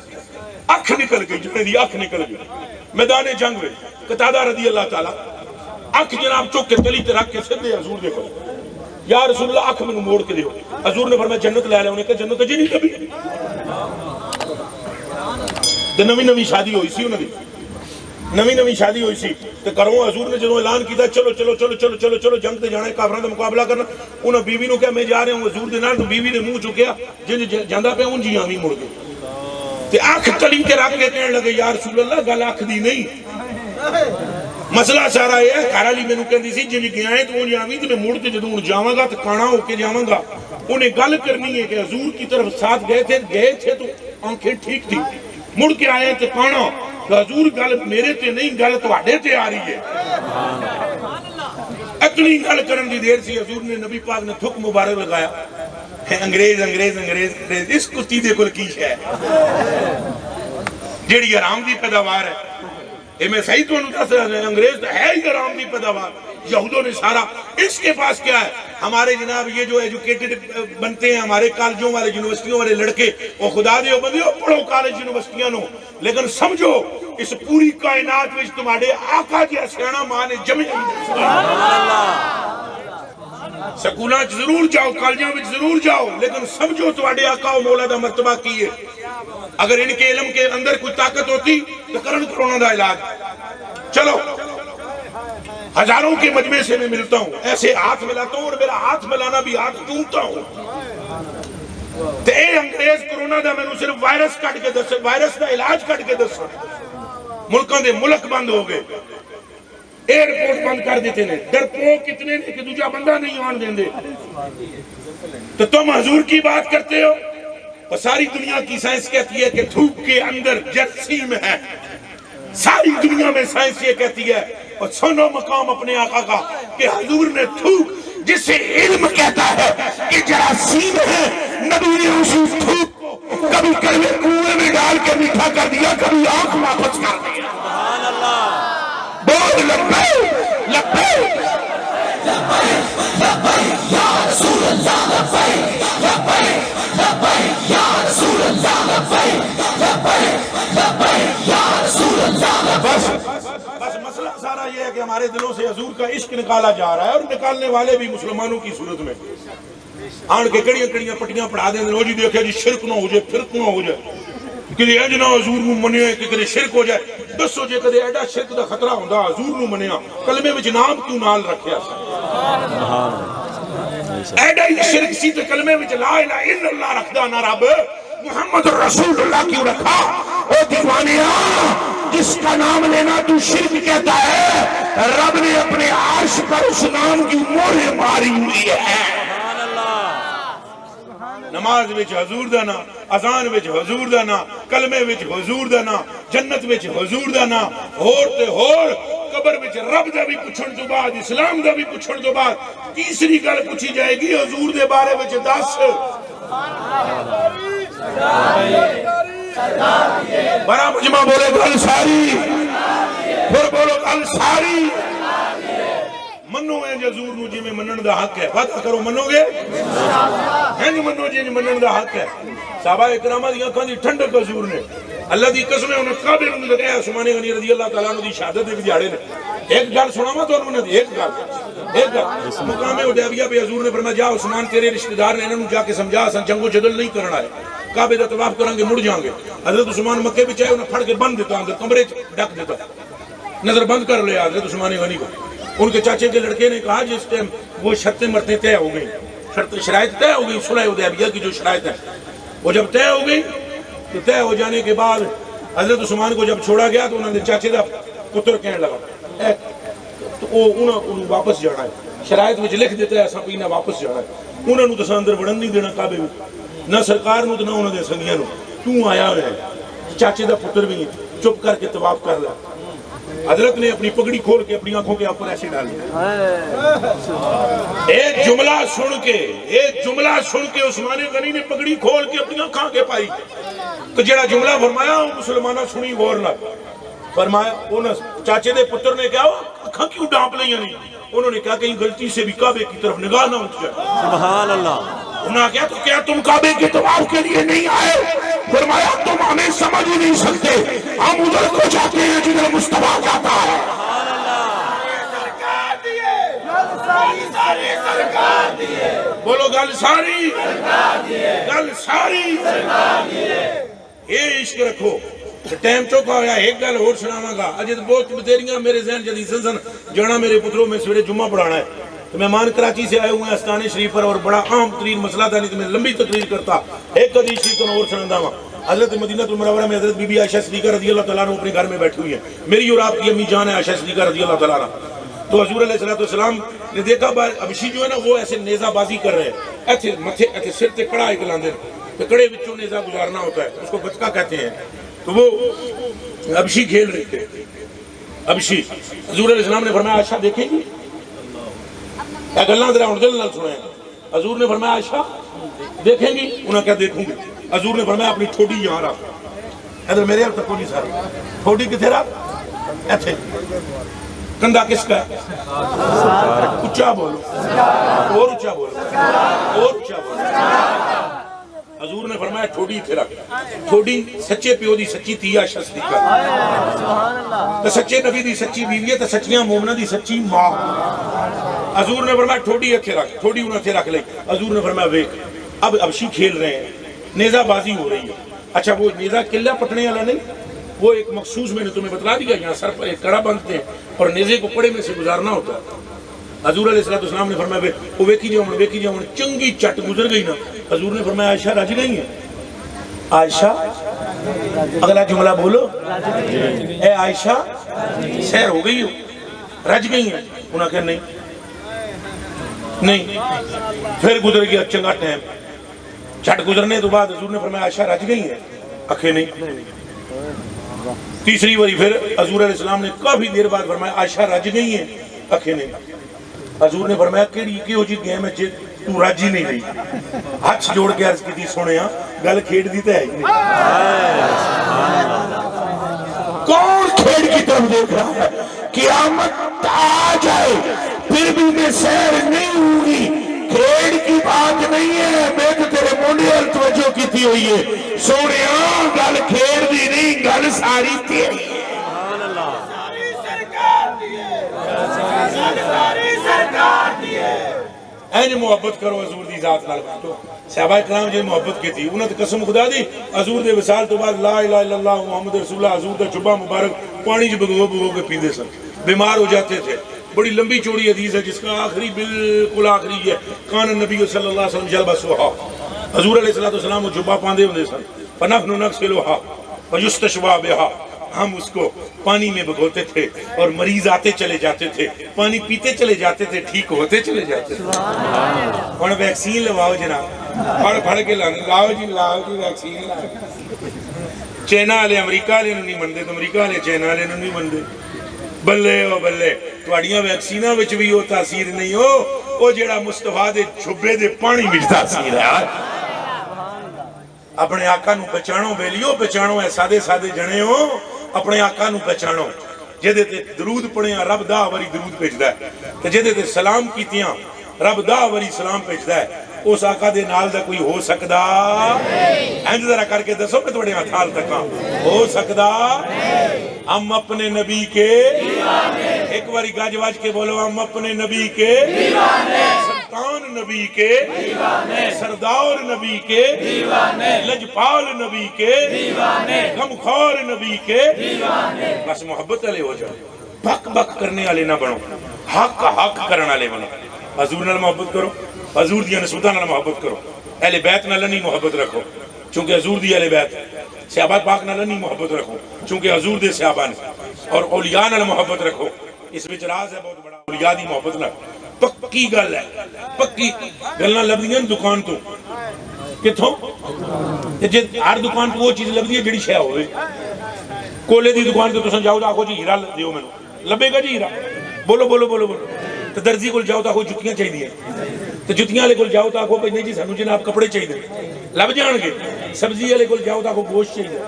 اکھ نکل گئی, جنے دی اکھ نکل گئی میدان جنگ میں. قتادہ رضی اللہ تعالیٰ اکھ جناب چوک کے تلی تے رکھ کے سدھے حضور دیکھو, یا رسول اللہ اکھ میں موڑ کے دیو. حضور نے فرمایا جنت لے لے. انہیں کہا جنت جی نہیں کبھی. نوی نوی شادی ہوئی سی انہوں نے, نوی شادی ہوئی سی تو کروں حضور نے جنہوں اعلان کیتا چلو چلو چلو چلو چلو چلو جنگ تے جانا ہے, کافران دا مقابلہ کرنا. انہوں بیوی نو کہا میں جا رہے ہوں حضور دے نال, تو بیوی نے منہ چکیا جن جاندہ پہ ان جی آمین مڑ گئے. تے آنکھ تلی تے رکھ کے کہنے لگے یا رسول اللہ گل آنکھ دی نہیں. مسئلہ سارا یہ ہے, کارا لی میں نو کہندی سی جن گیا ہے تو ان جی آمین, تو میں مڑ تے جدوں ان جاواں گا تو کانا ہو کے جاواں گا. انہیں گل کرنی ہے کہ حضور کی طرف ساتھ گئے تھے تو آنکھیں ٹھیک تھی, مڑ کے آئے تے کانا تو حضور گل میرے تے نہیں گل تواڈے تے آ رہی ہے. اتنی گل کرن دی دیر سی حضور نے نبی پاک نے تھک مبارک لگایا. انگریز انگریز انگریز انگریز اس کتی دے کل کی ہے جیڑی حرام دی پیداوار ہے. اے میں صحیح تو دس رہا ہوں, انگریز تو ہے ہی حرام دی پیداوار. یہودوں نے سارا, اس کے پاس کیا ہے. ہمارے جناب یہ جو ایجوکیٹڈ بنتے ہیں ہمارے کالجوں والے یونیورسٹیوں والے لڑکے, وہ خدا دے بندیو پڑھو کالج یونیورسٹیاں نو, لیکن سمجھو اس پوری کائنات وچ تمہارے آقا جی سیاںا ماں نے جمع. سکولاں ضرور جاؤ, کالجاں وچ ضرور جاؤ, لیکن سمجھو تمہارے آقا و مولا دا مرتبہ کی ہے. اگر ان کے علم کے اندر کوئی طاقت ہوتی تو کرن کرونا دا علاج. چلو ہزاروں کے مجمع سے میں ملتا ہوں, ایسے ہاتھ ملاتا ہوں اور میرا ہاتھ ملانا بھی ہاتھ چومتا ہوں. تے اے انگریز کرونا دا میں نے صرف وائرس کٹ کے دس, وائرس دا علاج کٹ کے دس. ملکوں دے ملک بند ہو گئے, ایئرپورٹ بند کر دیتے ہیں. ڈرپوک کتنے نے کہ دوجا بندہ نہیں آن دیں دے. تو تم حضور کی بات کرتے ہو, اور ساری دنیا کی سائنس کہتی ہے کہ تھوک کے اندر جراثیم ہے. ساری دنیا میں سائنس یہ کہتی ہے, اور سنو مقام اپنے آقا کا کہ حضور نے تھوک, جسے علم کہتا ہے کہ جراثیم ہے, نبی نے اسی تھوک کو کبھی کروے کنویں میں ڈال کے میٹھا کر دیا, کبھی آنکھ واپس کر دیا. سبحان اللہ. بول لبیک لبیک لبیک لبیک یا رسول اللہ, لبیک لبیک لبیک یا رسول اللہ, لبیک لبیک لبیک یا رسول اللہ. بس مسئلہ سارا یہ ہے کہ ہمارے دلوں سے حضور کا عشق نکالا جا رہا ہے, اور نکالنے والے بھی مسلمانوں کی صورت میں آن کے کڑیاں کڑیاں پٹیاں پڑھا دیں. لو جی دیکھیں جی شرک نہ ہو جائے, فرق نہ ہو جائے, کہ انج نہ حضور نو منیا کہ کدے شرک ہو جائے. دسو جے کدے ایڈا شرک دا خطرہ ہوندا حضور نو منیا, کلمے وچ نام کیوں نال رکھیا سی؟ ایڈا ہی شرک سی تے کلمے وچ لا الہ الا اللہ رکھدا نہ رب محمد رسول اللہ کیوں رکھا؟ او دیوانیا, جس کا نام لینا تو شرک کہتا ہے, رب نے اپنے عرش پر اس نام کی مہر ماری ہوئی ہے. نماز وچ حضور دا نام, اذان وچ حضور دا نام, کلمے وچ حضور دا نام, جنت وچ حضور دا نام, ہور تے ہور قبر وچ رب دا بھی پوچھن تو بعد, اسلام دا بھی پوچھن تو بعد تیسری گل پوچھی جائے گی حضور دے بارے وچ دس. بڑا مجمع بولے گل ساری, پھر بولو گل ساری. منو ہے حضور نو جی میں منن دا حق ہے, وعدہ کرو منو گے, ہیں جی منو جی منن دا حق ہے. صحابہ اکرامہ دی آنکھاں دی ٹھنڈک حضور نے, اللہ دی قسم ہے, انہیں کعبے نوں لگایا. عثمان غنی رضی اللہ تعالیٰ عنہ دی شہادت دے دیہاڑے نے ایک گل سناواں تو انہوں نے ایک گل مقام حدیبیہ پہ حضور نے فرمایا جا عثمان تیرے رشتہ دار نے, انہوں جا کے سمجھا اساں جنگ و جدل نہیں کرنا ہے, کعبے دا طواف کریں گے مڑ جائیں گے. حضرت عثمان مکے وچ آئے, انہیں پھڑ کے بند دیتا, اندر کمرے ڈک دیتا, نظر بند کر لیا حضرت عثمان غنی کو. ان کے چاچے کے لڑکے نے کہا جس ٹائم وہ شرطیں مرتیں طے ہو گئی, شرائط طے ہو گئی, صلح حدیبیہ کی جو شرائط ہے وہ جب طے ہو گئی, تو طے ہو جانے کے بعد حضرت عثمان کو جب چھوڑا گیا تو انہوں نے چاچے دا پتر کہنے لگا تو انہوں واپس جانا ہے, شرائط وچ لکھ دیتا ہے ایسا پینا واپس جانا ہے. انہوں نے تو اندر وڑن نہیں دینا کعبے میں, نہ سرکار نو تو نہ انہوں نے سنگیاں نو. تو آیا ہے چاچے دا پتر بھی ہے چپ کر کے طواف کر لیا حضرت نے اپنی پگڑی کھول کے اپنی آنکھوں کے اوپر ایسے ڈال دیا ایک جملہ سن کے عثمان غنی نے پگڑی کھول کے اپنی آنکھاں کے پائی تو جڑا جملہ فرمایا مسلمانہ سنی غور نہ فرمایا انہوں چاچے دے پتر نے کہا آنکھاں کیوں ڈانپ لیں نہیں انہوں نے کہا کہیں غلطی سے بھی کعبے کی طرف نگاہ نہ اٹھ جائے سبحان اللہ انہوں نے کہا تو کیا تم کعبے کے طواف کے لیے نہیں آئے فرمایا تم ہمیں سمجھ ہی نہیں سکتے ہم ادھر کو جاتے ہیں جدھر مصطفیٰ جاتا ہے بولو گل ساری یہ عشق رکھو ٹائم چوکا ہویا ایک گل اور سناواں گا اج بہت بتیریاں میرے ذہن جدید سن جانا میرے پتروں میں سویرے جمعہ پڑھانا ہے تو مہمان کراچی سے آئے ہوئے ہیں استانے شریف پر اور بڑا اہم ترین مسئلہ تھا نہیں تو میں لمبی تقریر کرتا ایک حدیث شریف تو اور سناتا ہوں حضرت مدینہ المنورہ میں حضرت بی بی عائشہ صدیقہ رضی اللہ تعالیٰ عنہ اپنے گھر میں بیٹھی ہوئی ہے میری اور آپ کی امی جان ہے عائشہ صدیقہ رضی اللہ تعالیٰ عنہ تو حضور علیہ السلام نے دیکھا ابشی جو ہے نا وہ ایسے نیزہ بازی کر رہے ہیں ایسے متھے ایسے سر تے کڑا ایک لاندے تو کڑے وچوں نیزہ گزارنا ہوتا ہے اس کو بچکا کہتے ہیں تو وہ ابشی کھیل رہے تھے ابشی حضور علیہ السلام نے فرمایا عائشہ دیکھیں گی کیا گلنا ذرا دل نال سنیں حضور نے فرمایا عائشہ دیکھیں گی انہوں نے کیا دیکھوں گی حضور نے فرمایا اپنی ٹھوڈی یہاں رکھ ادھر میرے اب تک کوئی ساری ٹھوڈی کتنے رکھ ایتھے کندھا کس کا ہے اچھا بولو اور اچھا بولو اور اچھا بولو حضور نے فرمایا ٹھوڈی تھے رکھ ٹھوڈی سچے پیو دی سچی تھی عائشہ صدیقہ تے سچے نبی دی سچی بیوی ہے تے سچیاں مومنہ دی سچی ماں حضور نے فرمایا ٹھوڈی اتھے رکھ ٹھوڈی انہاں تھے رکھ لئی حضور نے فرمایا ویکھ اب ابشی کھیل رہے ہیں نیزہ بازی ہو رہی ہے اچھا وہ نیزہ قلعہ پٹنے والا نہیں وہ ایک مخصوص میں نے تمہیں بتلا دیا یہاں سر پر ایک کڑا باندھتے ہیں اور نیزے کو پڑے میں سے گزارنا ہوتا ہے حضور علیہ السلام نے فرمایا وہ ویکھی جاؤں چنگی چٹ گزر گئی نا حضور نے فرمایا عائشہ رج گئی ہیں عائشہ اگلا جملہ بولو اے عائشہ سیر ہو گئی ہو رج گئی ہیں انہوں نے کہا نہیں پھر گزر گیا چنگا ٹائم چٹ گزرنے تو بعد حضور نے فرمایا عائشہ رج گئی ہیں اکھے نہیں تیسری باری پھر حضور علیہ السلام نے کافی دیر بعد فرمایا عائشہ رج گئی ہیں اکھے نہیں حضور نے فرمایا کیڑی کیو جی گیم ہے تو رج ہی نہیں رہی ہاتھ جوڑ کے عرض کی تھی سونیا گل کھیڑ دی تے ہے نہیں کون کھیڑ کی طرف دیکھ رہا ہے قیامت آ جائے پھر بھی میں سیر نہیں ہوں گی کھیڑ کی بات نہیں ہے میں تو تیرے مونڈے اور توجہ کی تھی ہوئی ہے سونیا گل کھیڑ دی نہیں گل ساری تیری ہے اینج محبت کرو حضور دی ذات نال تو صحابہ کرام جی محبت کی تھی انہوں نے قسم خدا دی حضور دے وصال تو بعد لا الہ الا اللہ محمد رسول اللہ حضور دا چبا مبارک پانی جو بگو کے پیندے سن بیمار ہو جاتے تھے بڑی لمبی چوڑی حدیث ہے جس کا آخری بالکل آخری ہے کان النبی صلی اللہ علیہ وسلم جلبسوہا حضور علیہ السلام وہ جبا پاندے ہوندے سن فنحن نغسلوہا ویستشوا بہا ہم اس کو پانی میں بگوتے تھے اور مریض آتے چلے جاتے تھے پانی پیتے چلے جاتے تھے ٹھیک ہوتے چلے جاتے تھے اور ویکسین لواؤ جناب پڑھ کے لاؤ جی ویکسین لاؤ چائنا والے امریکہ والے نہیں منتے تو امریکہ والے چائنا والے نہیں منتے بلے او بلے تواڈیاں ویکسیناں وچ بھی وہ تاثیر نہیں ہو جڑا مصطفیٰ دے چھبے دے پانی وچ تاثیر ہے اپنے آقا نو پہچانو بیلیو پہچانو اے سادے سادے جنے ہو اپنے آقا نو پہچانو جدے تے درود پڑھیاں رب دا وری درود بھیجدا ہے تے جدے تے سلام کیتیاں رب دا وری سلام بھیجدا ہے اس آقا دے نال دا کوئی ہو سکدا انج ذرا کر کے دسو کہ تواڈے ہاتھ حال تکاں ہو سکدا ہم اپنے نبی کے دیوانے ایک باری گاج واج کے بولو ہم اپنے نبی کے دیوانے سلطان نبی کے دیوانے سردار نبی کے دیوانے لجپال نبی کے دیوانے غمخوار نبی کے دیوانے بس محبت والے ہو جاؤ بک بک کرنے والے نہ بنو حق کرنے والے بنو حضور نال محبت کرو حضور دی نسبتاں نال محبت کرو اہل بیت نال نہیں محبت رکھو چونکہ حضور دی اہل بیت صحابہ پاک نال نہیں محبت رکھو چونکہ حضور دے صحابہ نے اور اولیاء نال محبت رکھو اس وچ راز ہے بہت بڑا اولیاء دی محبت نال پکی گل ہے پکی گلاں لبدیاں دکان تو کتوں جی ہر دکان تو وہ چیز لگتی ہے جڑی شے ہوئے کولے دی دکان تو تساں جاؤ تو آکھو جی ہیرا دیو مینوں لبے گا جی ہیرا بولو بولو بولو بولو تو درزی کول جاؤ تو آکھو جتیاں چاہیے تو جتیاں والے کول جاؤ تو آکھو نہیں جی سانو جناب کپڑے چاہیے لب جان گے سبزی والے کول جاؤ تو آکھو گوشت چاہیے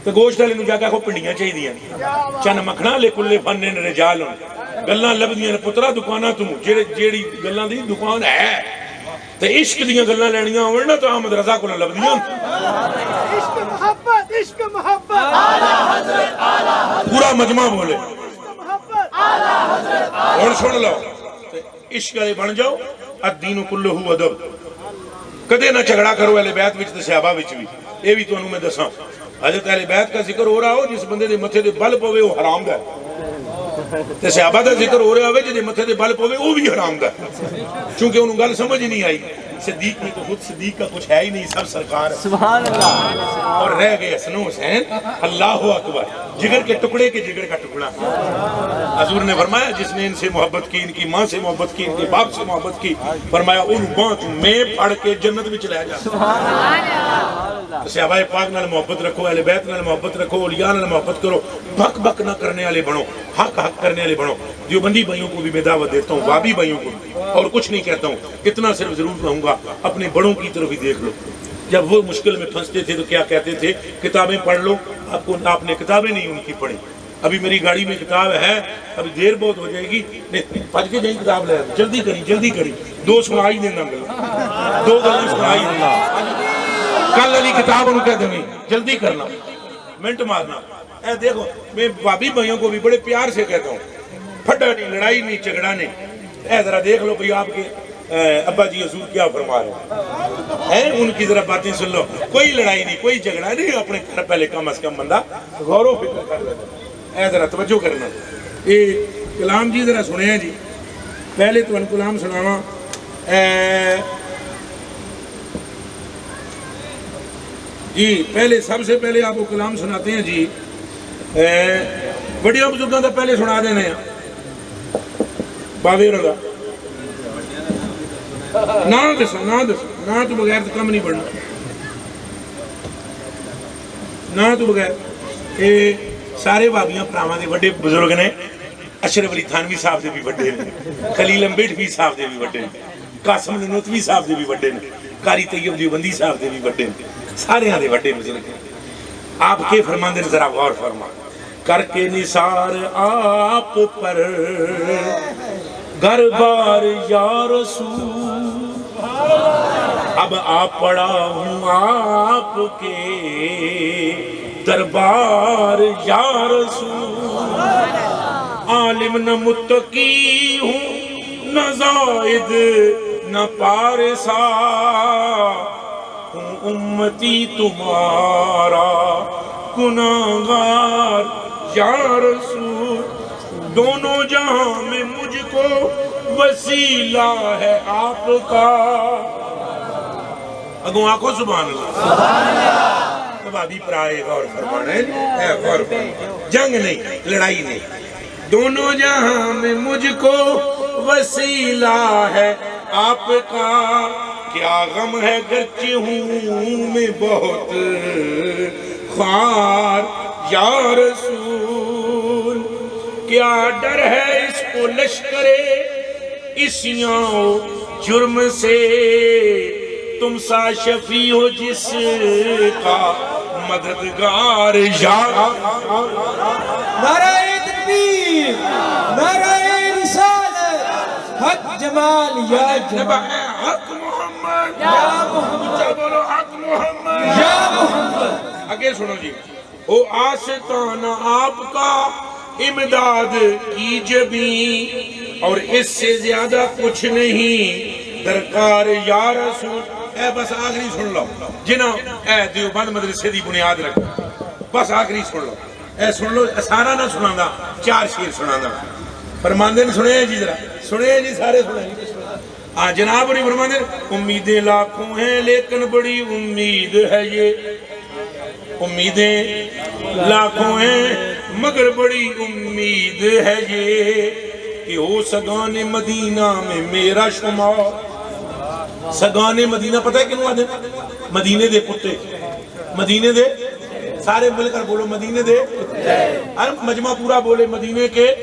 تو گوشت والے نوں جا کے آکھو پنڈیاں چاہیے چن مکھنا لے کلے فن رجال گلاں لبدیاں پترا دکاناں تو جیڑی گلاں دی دکان ہے تے عشق دیاں گلاں لینیاں ہون نا تو احمد رضا کول لبدیاں عشق محبت پورا مجمع بولے ہن سن لو عشق والے بن جاؤ الدین کلہ ادب کدے نہ جھگڑا کرو اہل بیت وچ تے صحابہ وچ بھی اے بھی تانوں میں دساں حضرت اہل بیت کا ذکر ہو رہا ہو جس بندے دے متھے دے بل پوے وہ حرام دا تے صحابہ دا ذکر ہو رہا ہوے جے متھے دے بل پوے وہ بھی حرام دا چونکہ انہوں گل سمجھ ہی نہیں آئی صدیق میں تو خود صدیق کا کچھ ہے ہی نہیں سب سرکار سبحان اللہ اور رہ گئے حسن و حسین اللہ اکبر جگر کے ٹکڑے کے جگر کا ٹکڑا حضور نے فرمایا جس نے ان سے محبت کی ان کی ماں سے محبت کی ان کے باپ سے محبت کی فرمایا ان بانت میں پڑھ کے جنت میں چلا جا صحابہ پاک نال محبت رکھو اہل بیت نال محبت رکھو اولیاء نال محبت کرو بک بک نہ کرنے والے بنو حق حق کرنے والے بنو دیوبندی بھائیوں کو بھی میں دعوت دیتا ہوں وابی بھائیوں کو اور کچھ نہیں کہتا ہوں اتنا صرف ضرور کہوں گا اپنے بڑوں کی طرف ہی دیکھ لو جب وہ مشکل میں پھنستے تھے تو کیا کہتے تھے کتابیں پڑھ لو آپ نے کتابیں نہیں ان کی پڑھی ابھی میری گاڑی میں کتاب ہے ابھی دیر بہت ہو جائے گی پڑھ کے جائیں کتاب لے جلدی کری 2 سنائی دینا گلا 2 گلاں سنائی دینا کل علی کتاب انہوں کہہ دیں جلدی کرنا منٹ مارنا اے دیکھو میں بابی بھائیوں کو بھی بڑے پیار سے کہتا ہوں پھٹا نہیں لڑائی نہیں جھگڑا نہیں اے ذرا دیکھ لو بھئی آپ کے ابا جی حضور کیا فرما رہے ہیں ان کی ذرا باتیں سن لو کوئی لڑائی نہیں کوئی جھگڑا نہیں اپنے گھر پہلے کم از کم بندہ غور و فکر کر لیتا اے ذرا توجہ کرنا یہ کلام جی ذرا سنے ہیں جی پہلے تو ان کلام سناواں جی پہلے سب سے پہلے آپ کو کلام سناتے ہیں جی بڑیوں بزرگوں کا پہلے سنا دینے ہیں باوے رضا نہ دسو نہ تو بغیر تو کم نہیں پڑھنا نہ تو بغیر یہ سارے بابیاں پراواں دے بڑے بزرگ نے اشرف علی تھانوی صاحب دے بھی بڑے نے خلیل امبیڈوی صاحب دے بھی بڑے نے قاسم ننوتوی صاحب دے بھی بڑے نے قاری طیب دیوبندی صاحب دے بھی بڑے نے سارے دے بڑے بزرگ ہیں آپ کے فرماندے نے ذرا غور فرما کر کے نثار آپ پر گھر بار یا رسول اب آپ پڑا ہوں آپ کے دربار یا رسول عالم نہ متقی ہوں نہ زائد نہ پارسا ہوں امتی تمہارا گناہگار یا رسول دونوں جہاں میں مجھ کو وسیلہ ہے آپ کا اگوں آنکھوں سبحان اللہ اب ابھی پرائے غور فرمانے غور فرمانے جنگ نہیں لڑائی نہیں دونوں جہاں میں مجھ کو وسیلہ ہے آپ کا کیا غم ہے گرچہ ہوں میں بہت خوار یا رسول کیا ڈر ہے اس کو لشکر عصیاں جرم سے تم سا شفیع ہو جس کا مددگار یا نعرہ تکبیر نعرہ رسالت حق جمال یا جمال حق محمد یا محمد بولو حق محمد یا محمد آگے سنو جی او آستانہ آپ کا امداد کیجبی اور اس سے زیادہ کچھ نہیں درکار یا رسول اے بس آخری سن لو جنہ اے دیوبند مدرسے دی بنیاد رکھ بس آخری سن لو اے سن لو سارا نہ سنانا دا 4 شیر سنانا فرماندے نے سنے جی ذرا سنے جی سارے سنے جناب نے فرماندے امیدیں لاکھوں ہیں لیکن بڑی امید ہے یہ امیدیں لاکھوں ہیں مگر بڑی امید ہے یہ کہ ہو سگان مدینہ میں میرا شمار سگانے مدینہ پتہ ہے کنوں آدھے مدینے دے کتے مدینے دے سارے مل کر بولو مدینے دے مجمع پورا بولے مدینے کے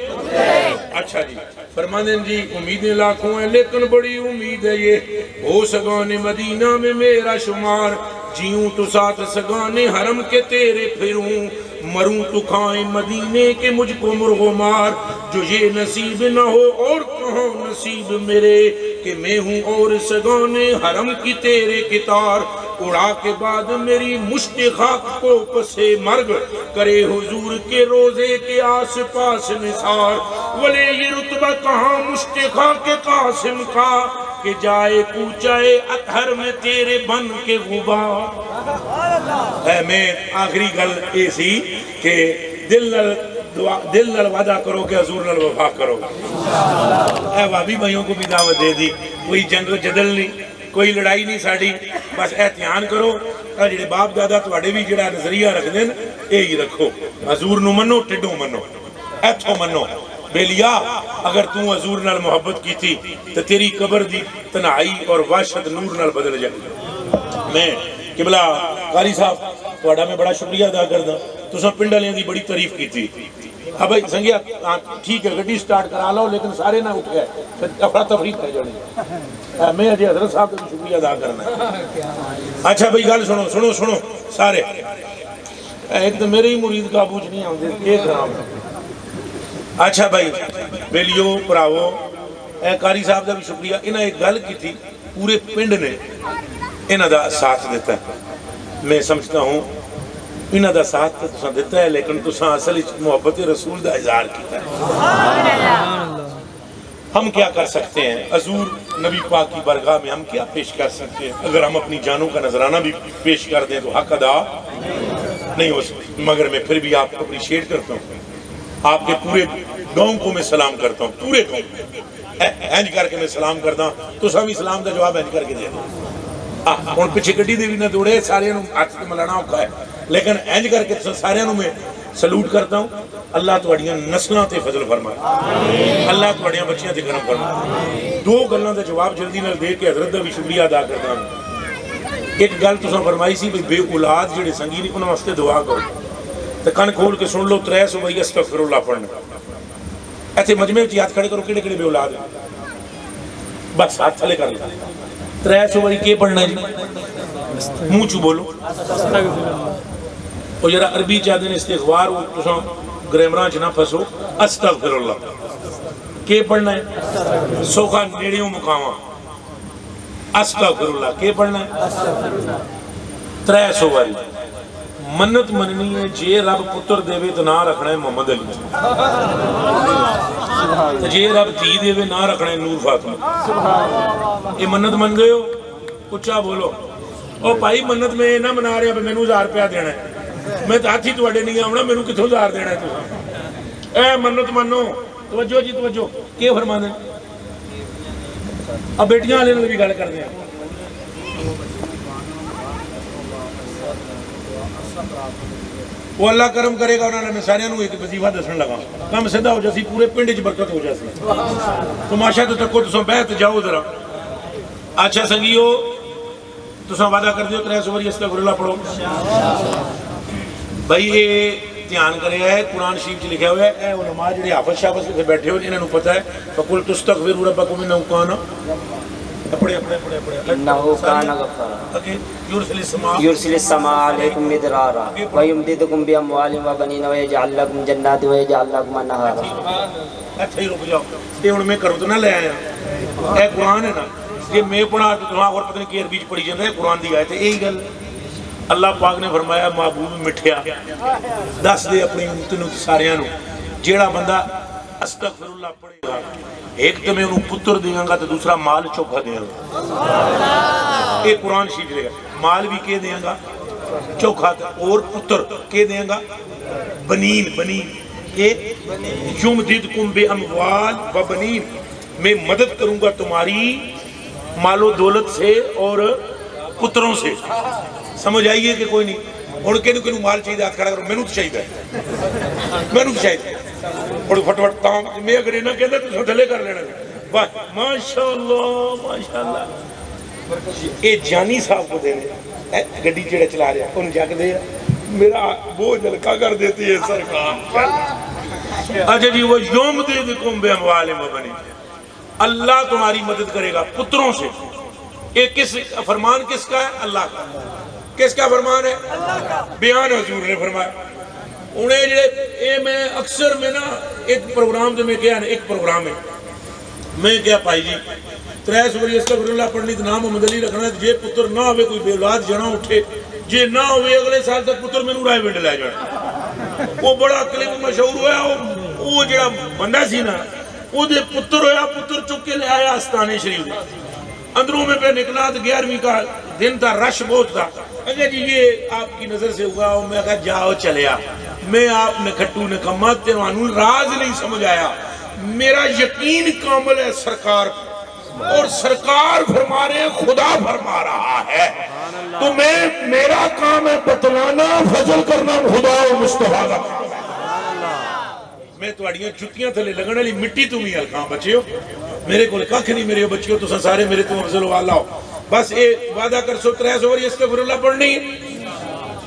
اچھا جی فرمانے جی امیدیں لاکھوں ہیں لیکن بڑی امید ہے یہ ہو سگانے مدینہ میں میرا شمار جیوں تو ساتھ سگانے حرم کے تیرے پھروں مروں تو کھائیں مدینے کے مجھ کو مرغو مار جو یہ نصیب نہ ہو اور کہاں نصیب میرے کہ میں ہوں اور سگانے حرم کی تیرے کتار اڑا کے بعد میری مشت خاک کو پسے مرگ کرے حضور کے روزے کے آس پاس نثار ولے یہ رتبہ کہاں مشت خاک کے قاسم کا کہ جائے کوچائے اطہر میں تیرے بن کے غبار اے میں آخری گل ایسی کہ دل نل وعدہ کرو کہ حضور نل وفا کرو اے وابی بھائیوں کو بھی دعوت دے دی کوئی جنگ و جدل نہیں کوئی لڑائی نہیں ساڑی بس احتیان کرو جڑے باپ دادا تواڈے بھی جڑا نظریہ رکھ دین یہی رکھو حضور نو منو ٹڈو منو ایتھو منو بیلیا اگر تو حضور نال محبت کی تھی تو تیری قبر دی تنہائی اور وحشت نور نال بدل جائے میں قبلہ قاری صاحب تواڈا میں بڑا شکریہ ادا کردا تساں پنڈ والیاں دی بڑی تعریف کیتی ہاں بھائی سنگیا ٹھیک ہے گڈی سٹارٹ کرا لو لیکن سارے نہ اٹھ گئے پھر افرا تفری پہ جانی میں جی حضرت صاحب کا شکریہ ادا کرنا ہے اچھا بھائی گل سنو سنو سنو سارے ایک تو میرے ہی مرید قابو چ نہیں آتے ایک خراب اچھا بھائی بیلیو پراو اے قاری صاحب کا بھی شکریہ انہیں ایک گل کی تھی پورے پنڈ نے انہاں دا ساتھ دیتا ہے میں سمجھتا ہوں انہاں دا ساتھ تو تساں دیتا ہے لیکن تساں اصل محبت رسول دا اظہار کیتا ہے ہم کیا کر سکتے ہیں حضور نبی پاک کی برگاہ میں ہم کیا پیش کر سکتے ہیں اگر ہم اپنی جانوں کا نذرانہ بھی پیش کر دیں تو حق ادا نہیں ہو سکتا مگر میں پھر بھی آپ کو اپریشیٹ کرتا ہوں آپ کے پورے گاؤں کو میں سلام کرتا ہوں پورے گاؤں اینج کر کے میں سلام کرتا ہوں تو سب اسلام کا جواب اینج کر کے دے دیں ہوں پیچھے گڈی دے بھی نہ دوڑے سارے ہاتھ سے ملانا اوکھا ہے لیکن اینج کر کے سارے میں سلوٹ کرتا ہوں اللہ تواڈیاں نسلاں تے فضل فرمائے اللہ تواڈیاں بچیاں تے کرم فرمائے دو گلاں دا جواب جلدی نال دے کے حضرت دا بھی شکریہ ادا کرتا ہوں ایک گل تساں فرمائی سی بے اولاد جڑے سنگی نہیں انہاں واسطے دعا کرو تے کن کھول کے سن لو 300 باری استغفر اللہ پڑھنا ایتھے مجمع وچ ہاتھ کھڑے کرو کیڑے کیڑے بے اولاد بس ہاتھ تھلے کر لو 300 باری کی پڑھنا جی منہ چ بولو اور جرا عربی چاہتے ہیں استغفار تساں گرامراں چ نہ پھسو استغفر اللہ کی پڑھنا ہے سوکھا نیڑیوں مقاماں استغفر اللہ کی پڑھنا ہے 300 باری منت مننی ہے جے رب پتر دے تو نہ رکھنا ہے محمد علی جے رب دھی دے نہ رکھنا ہے نور فاطمہ یہ منت من گئے ہو اچھا بولو او بھائی منت میں نہ منا رہے ہیں مینوں 1000 روپیہ دینا ہے میں ہاتھ ہی تواڈے نہیں آونا مینوں کتھوں 1000 دینا ہے تساں اے منت منو توجہ جی توجہ کی فرمانے اب بیٹیاں والے نال بھی گل کردے ہیں وہ اللہ کرم کرے گا انہوں نے میں سارے ایک وظیفہ دسن لگا کم سیدھا ہو جاسی پورے پنڈ وچ برکت ہو جاسی تماشا تو تکو تساں بیٹھ جاؤ ذرا اچھا سنگیو تساں وعدہ کر دیو 300 باری استغفر اللہ پڑھو بھائی یہ دھیان کرے ہے قرآن شریف چ لکھا ہوا ہے اے علماء جڑے حافظ شاہ سے بیٹھے ہو انہاں نوں پتہ ہے فقل تستغفروا ربکم انه کان اپڑے انه کان غفارا یرسل السماء علیکم مدرارا ویمددکم باموال وبنین ویجعل لکم جنات ویجعل لکم انہارا اچھا ہی رک جاؤ یہ ہن میں کروں تو نہ لے آیا اے قرآن ہے نا یہ میں پڑھا تو تمہاں اور پتہ نہیں کی عربی چ پڑھی جاندے قرآن دی آیت ہے یہی گل اللہ پاک نے فرمایا محبوب مٹھیا دس دے اپنی امتنوں ساریاں نوں جیڑا بندہ استغفر اللہ پڑھے گا ایک تو میں انہوں پتر دیاں گا تو دوسرا مال چوکھا دیاں گا ایک قرآن شریف لے گا مال بھی کے دیاں گا چوکھا اور پتر کے دیاں گا بنین کہ یمددکم بے اموال و بنین میں مدد کروں گا تمہاری مال و دولت سے اور پتروں سے سمجھ آئیے کہ کوئی نہیں اور کنو مال چاہیے ہاتھ کھڑا کرو میں تو چاہیے اور فٹوٹ تام میں اگر یہ نہ کہتا تو تھلے کر لینا ماشاءاللہ یہ جانی صاحب کو دینے گڈی جڑا چلا رہا انہوں جا کے دے میرا بوجھ ہلکا کر دیتی ہے سرکار. اچھا جی وہ یوم دیدکم باموالکم وبنین، اللہ تمہاری مدد کرے گا پتروں سے. یہ کس فرمان کس کا ہے؟ اللہ کا. کس کا فرمان ہے؟ اللہ کا. بیان حضور نے فرمایا. انہیں جڑے میں اکثر میں نا ایک پروگرام جو میں کیا نا ایک پروگرام ہے میں کیا پائی جی 3 سوری استغفر اللہ پڑھنی تو نام محمد علی رکھنا جے پتر نہ ہوئے کوئی بے اولاد جنا اٹھے جے نہ ہوئے اگلے سال تک پتر میں نورائے ونڈ لے جانا. وہ بڑا کلپ مشہور ہوا. وہ جڑا بندہ سی نا وہ دے پتر ہویا پتر چک کے لے آیا آستانے شریف دے اندروں میں پہ نکلا تو 11ویں کا دن تھا رش بہت تھا. اگر جی یہ آپ کی نظر سے ہوا میں کہا جاؤ چلیا میں آپ نے کھٹو نے کما تیرانوں راز نہیں سمجھ آیا. میرا یقین کامل ہے سرکار اور سرکار فرما رہے خدا فرما رہا ہے تو میرا کام ہے بتلانا فضل کرنا خدا و مصطفیٰ کا. میں تواڑیاں جتیاں تھلے لگن والی مٹی تو ہی ہلکاں بچیو میرے کو کھ نہیں میرے بچیو تو سارے میرے تو افضل والا ہو. بس اے وعدہ کر سو 3 سوری استغفر اللہ پڑھنی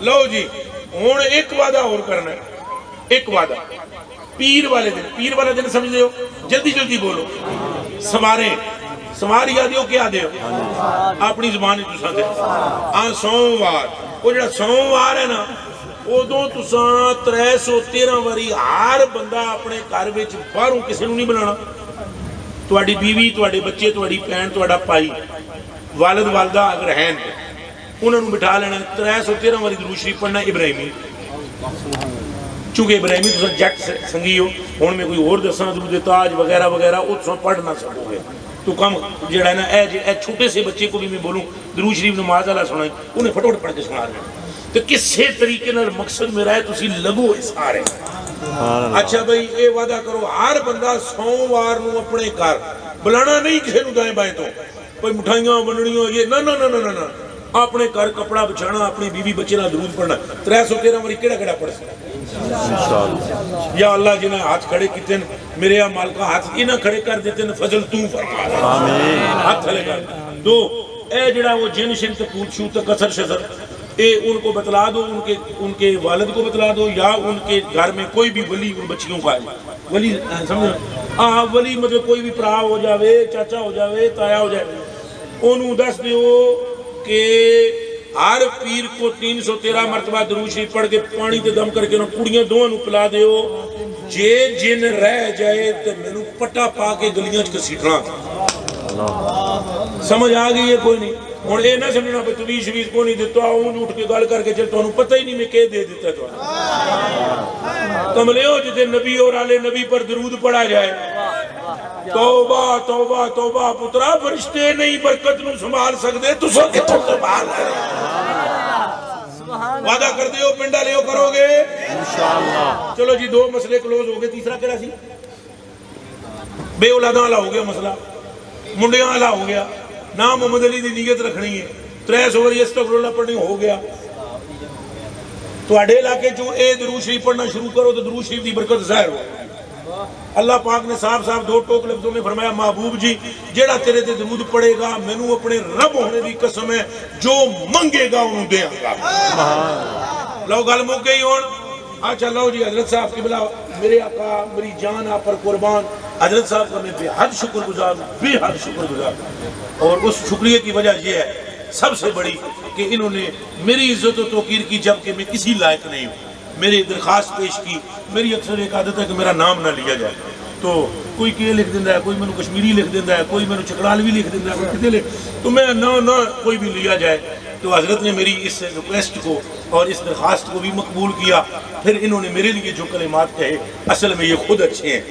لو جی. ہوں ایک وعدہ اور کرنا ہے. ایک وعدہ پیر والے دن. پیر والے دن سمجھ ہو جلدی جلدی بولو. سمار یاد ہو کیا دے ہو اپنی زبان تساں دے سوموار. وہ جڑا سوموار ہے نا ادو تساں 313 واری ہر بندہ اپنے گھر وچ باہروں کسی نوں نہیں بلانا. تواڈی بیوی تواڈے بچے تواڈی بہن تواڈا بھائی والد والدہ اگر ہیں انہوں نے بٹھا لینا 313 واری درود شریف پڑھنا ابراہیمی. چونکہ ابراہیمی تو جٹ سنگی ہو ہوں میں کوئی اور دساں درود تاج وغیرہ وغیرہ وہ تو پڑھ نہ سکو گے تو کم جڑا ہے نا اے چھوٹے سے بچے کو بھی میں بولوں درود شریف نماز والا سنائیں انہیں فٹوٹ پڑھ کے سنا رہے ہیں تو کسے طریقے نال مقصد میرا ہے تسی لگو اس آرے. اچھا بھئی اے وعدہ کرو ہر بندہ سوموار نو اپنے گھر بلانا نہیں کسی نو دائیں بائیں تو کوئی مٹھائیاں بنڑیاں یہ نہ اپنے گھر کپڑا بچھانا اپنی بیوی بچے نال درود پڑھنا 313 واری کیڑا پڑھ سکتا. یا اللہ جنہیں ہاتھ کھڑے کیتے میرے مالکا ہاتھ انہاں کھڑے کر دیتے فضل تو فرما آمین. ہاتھ کھڑے کر دو. اے جڑا وہ جن شن تے پوت شو تے کسر شزر اے ان کو بتلا دو ان کے والد کو بتلا دو یا ان کے گھر میں کوئی بھی ولی ان بچیوں کا ہے ولی سمجھو ولی مطلب کوئی بھی پرا ہو جاوے چاچا ہو جاوے تایا ہو جائے انہوں دس دیو کہ ہر پیر کو 313 مرتبہ درود شریف پڑھ کے پانی تے دم کر کے انہوں کڑیاں دو انہوں پلا دیو جے جن رہ جائے تو میں نے پٹا پا کے گلیاں چکے سیٹھنا. سمجھ آگئی ہے کوئی نہیں. اور اے نہ سمجھنا پہ تویش شویز کو نہیں دیتا ہوں اٹھ کے گال کر کے چلتا ہوں پتہ ہی نہیں میں کہہ دے دیتا تو کملے ہو جتے نبی اور آلے نبی پر درود پڑھا جائے. توبہ توبہ توبہ پترا فرشتے نہیں برکت نو سنبھال سکتے تو سو کتوں سنبھال وعدہ کر دیو پنڈا لیو کرو گے انشاءاللہ. چلو جی 2 مسئلے کلوز ہو گئے. تیسرا کیا سی بے اولاداں والا ہو گیا مسئلہ منڈیاں والا ہو گیا. نام محمد علی دی نیت رکھنی ہے 300 واری استغفر اللہ پڑھنی ہو گیا. تو اڈے علاقے جو اے درود شریف پڑھنا شروع کرو تو درود شریف دی برکت ظاہر ہو. اللہ پاک نے صاحب 2 ٹوک لفظوں میں فرمایا محبوب جی جیڑا تیرے تے درود پڑھے گا میں نو اپنے رب ہونے دی قسم ہے جو منگے گا انہوں دے گا. لو گل مک گئی ہون. اچھا لو جی حضرت صاحب قبلہ میرے آقا میری جان آپ پر قربان حضرت صاحب کا میں بے حد شکر گزار بے حد شکر گزار. اور اس شکریہ کی وجہ یہ ہے سب سے بڑی کہ انہوں نے میری عزت و توقیر کی جبکہ میں کسی لائق نہیں ہوں. میری درخواست پیش کی. میری اکثر ایک عادت ہے کہ میرا نام نہ لیا جائے تو کوئی کہ لکھ دیندہ ہے کوئی میں نے کشمیری لکھ دیندہ ہے کوئی میں نے چکرالوی لکھ دیندہ ہے کوئی کتے لکھ تو میں نہ کوئی بھی لیا جائے. تو حضرت نے میری اس ریکویسٹ کو اور اس درخواست کو بھی مقبول کیا. پھر انہوں نے میرے لیے جو کلمات کہے اصل میں یہ خود اچھے ہیں.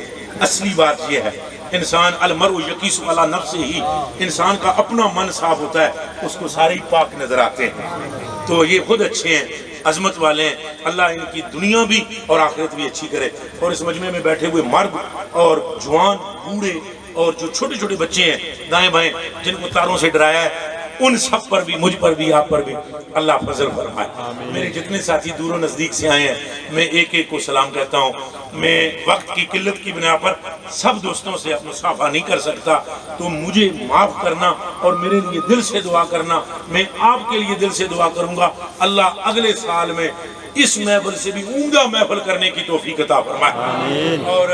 اصلی بات یہ ہے انسان المرء یقیس علی نفسہ ہی انسان کا اپنا من صاف ہوتا ہے اس کو سارے پاک نظر آتے ہیں. تو یہ خود اچھے ہیں عظمت والے ہیں. اللہ ان کی دنیا بھی اور آخرت بھی اچھی کرے. اور اس مجمع میں بیٹھے ہوئے مرد اور جوان بوڑھے اور جو چھوٹے چھوٹے بچے ہیں دائیں بائیں جن کو تاروں سے ڈرایا ہے ان سب پر بھی، مجھ پر بھی، آپ پر بھی اللہ فضل فرمائے۔ میرے جتنے ساتھی دور و نزدیک سے آئے ہیں میں ایک ایک کو سلام کہتا ہوں۔ میں وقت کی قلت کی بنا پر سب دوستوں سے مصافحہ نہیں کر سکتا، تو مجھے معاف کرنا اور میرے لیے دل سے دعا کرنا۔ میں آپ کے لیے دل سے دعا کروں گا اللہ اگلے سال میں اس محفل سے بھی عمدہ محفل کرنے کی توفیق عطا فرمائے، اور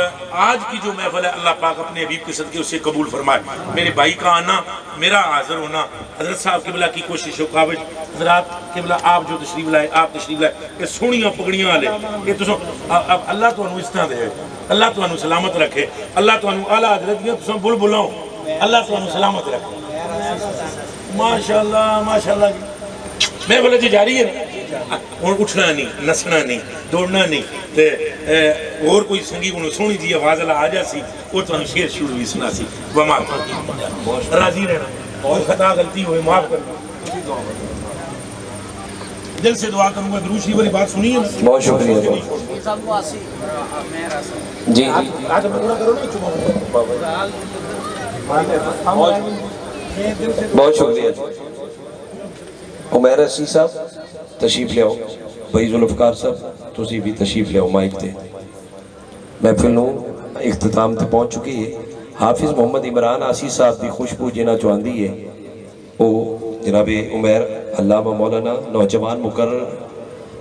آج کی جو محفل ہے اللہ پاک اپنے حبیب کے صدقے اسے قبول فرمائے۔ میرے بھائی کا آنا، میرا حاضر ہونا، حضرت صاحب قبلہ کی کوشش و کاوش، حضرات قبلہ آپ جو تشریف لائے، آپ تشریف لائے، یہ سونیاں پگڑیاں والے، یہ تو اب اللہ تو انہوں اس طرح دے، اللہ تو انہوں سلامت رکھے، اللہ تو انہوں اعلیٰ حضرت دیا تو بل بلاؤں، اللہ تو انہوں سلامت رکھے۔ ماشاءاللہ ماشاءاللہ جی محفل جی جاری ہے، اور اٹھنا نہیں، نسنا نہیں، دوڑنا نہیں، اور کوئی سنگی انہوں سونی جی آواز اللہ آ جا سی وہ تو انہوں شیر شروع بھی سنا سی، وما راضی رہنا، اور خطا غلطی ہوئے معاف کرنا۔ دل سے دعا کروں گا، درود شریف والی بات سنی ہے؟ بہت شکریہ جی بہت شکریہ۔ عمیر اسی صاحب تشریف لے آؤ، بھائی ذوالفقار صاحب تسی بھی تشریف لے آؤ مائک تے۔ محفل نوں اختتام تے پہنچ چکی ہے۔ حافظ محمد عمران آسی صاحب دی خوشبو جنہ چواندی ہے وہ جناب عمیر علامہ مولانا نوجوان مقرر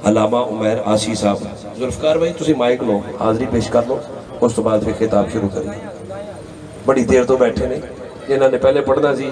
علامہ عمیر آسی صاحب۔ ذوالفقار بھائی تسی مائک لو، حاضری پیش کر لو، اس تو بعد پھر خطاب شروع کریے۔ بڑی دیر تو بیٹھے نے، جنہوں نے پہلے پڑھنا سی